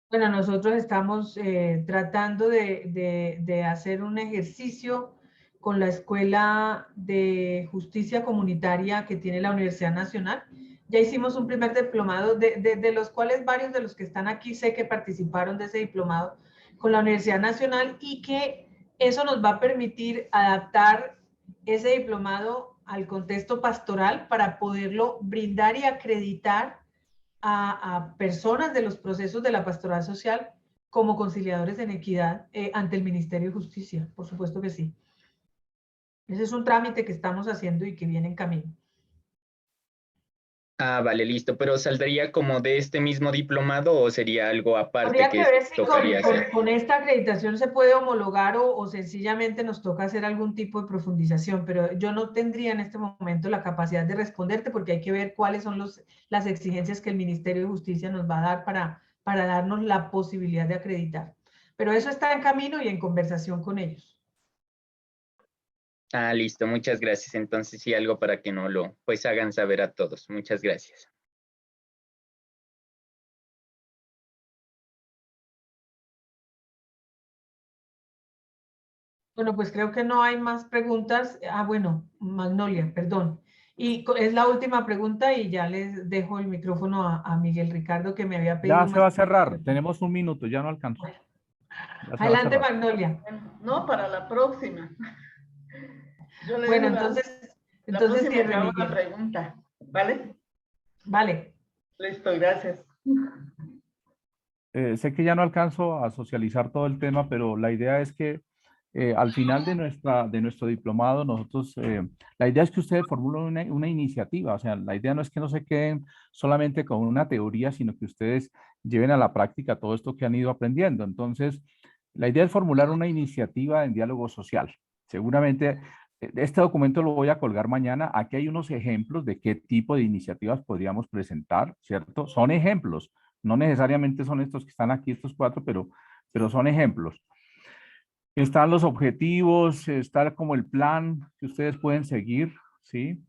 S1: Bueno, nosotros estamos tratando de hacer un ejercicio con la Escuela de Justicia Comunitaria que tiene la Universidad Nacional. Ya hicimos un primer diplomado, de los cuales varios de los que están aquí sé que participaron de ese diplomado con la Universidad Nacional, y que eso nos va a permitir adaptar ese diplomado al contexto pastoral para poderlo brindar y acreditar a personas de los procesos de la pastoral social como conciliadores en equidad ante el Ministerio de Justicia. Por supuesto que sí. Ese es un trámite que estamos haciendo y que viene en camino.
S10: Ah, vale, listo. ¿Pero saldría como de este mismo diplomado o sería algo aparte
S1: Habría que ver si
S10: tocaría hacer?
S1: con esta acreditación se puede homologar o sencillamente nos toca hacer algún tipo de profundización, pero yo no tendría en este momento la capacidad de responderte, porque hay que ver cuáles son las exigencias que el Ministerio de Justicia nos va a dar para darnos la posibilidad de acreditar. Pero eso está en camino y en conversación con ellos.
S10: Ah, listo. Muchas gracias. Entonces sí, algo para que no lo pues hagan saber a todos. Muchas gracias.
S1: Bueno, pues creo que no hay más preguntas. Ah, bueno, Magnolia, perdón. Y es la última pregunta y ya les dejo el micrófono a Miguel Ricardo, que me había pedido
S2: Ya
S1: más.
S2: se va a cerrar. Tenemos un minuto, ya no alcanzó.
S1: Bueno.
S2: Ya se va a
S1: Adelante,
S2: cerrar.
S1: Magnolia.
S11: No, para la próxima. Yo le
S1: Bueno,
S11: dejo
S1: entonces
S11: la próxima
S1: cierre,
S11: que hago la
S1: Miguel.
S11: pregunta, ¿vale?
S1: Vale.
S11: Listo, gracias.
S2: Sé que ya no alcanzo a socializar todo el tema, pero la idea es que al final de nuestro diplomado, nosotros, la idea es que ustedes formulen una iniciativa. O sea, la idea no es que no se queden solamente con una teoría, sino que ustedes lleven a la práctica todo esto que han ido aprendiendo. Entonces, la idea es formular una iniciativa en diálogo social. Seguramente, este documento lo voy a colgar mañana. Aquí hay unos ejemplos de qué tipo de iniciativas podríamos presentar, ¿cierto? Son ejemplos. No necesariamente son estos que están aquí, estos 4, pero son ejemplos. Están los objetivos, está como el plan que ustedes pueden seguir, ¿sí?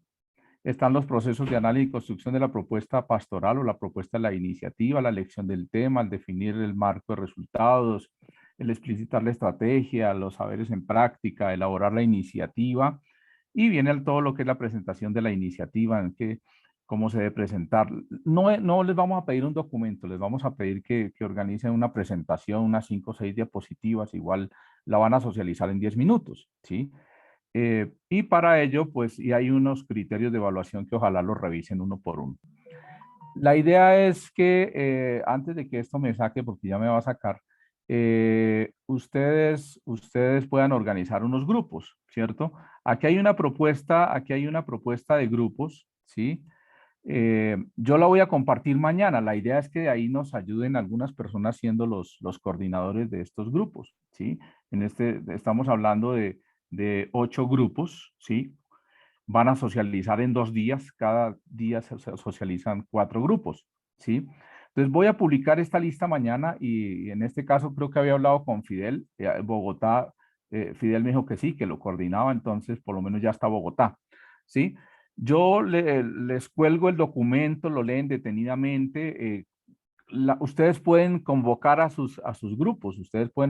S2: Están los procesos de análisis y construcción de la propuesta pastoral o la propuesta de la iniciativa, la elección del tema, el definir el marco de resultados, el explicitar la estrategia, los saberes en práctica, elaborar la iniciativa, y viene todo lo que es la presentación de la iniciativa, en que cómo se debe presentar. No les vamos a pedir un documento, les vamos a pedir que organicen una presentación, unas 5 o 6 diapositivas, igual la van a socializar en 10 minutos, ¿sí? Y para ello, pues, y hay unos criterios de evaluación que ojalá los revisen uno por uno. La idea es que, antes de que esto me saque, porque ya me va a sacar, ustedes puedan organizar unos grupos, ¿cierto? Aquí hay una propuesta de grupos, ¿sí? Yo la voy a compartir mañana. La idea es que de ahí nos ayuden algunas personas siendo los coordinadores de estos grupos, ¿sí? Estamos hablando de 8 grupos, ¿sí? Van a socializar en 2 días. Cada día se socializan 4 grupos, ¿sí? Entonces voy a publicar esta lista mañana y en este caso creo que había hablado con Fidel, Bogotá. Fidel me dijo que sí, que lo coordinaba, entonces por lo menos ya está Bogotá, ¿sí? Yo les cuelgo el documento, lo leen detenidamente. Ustedes pueden convocar a sus grupos, ustedes pueden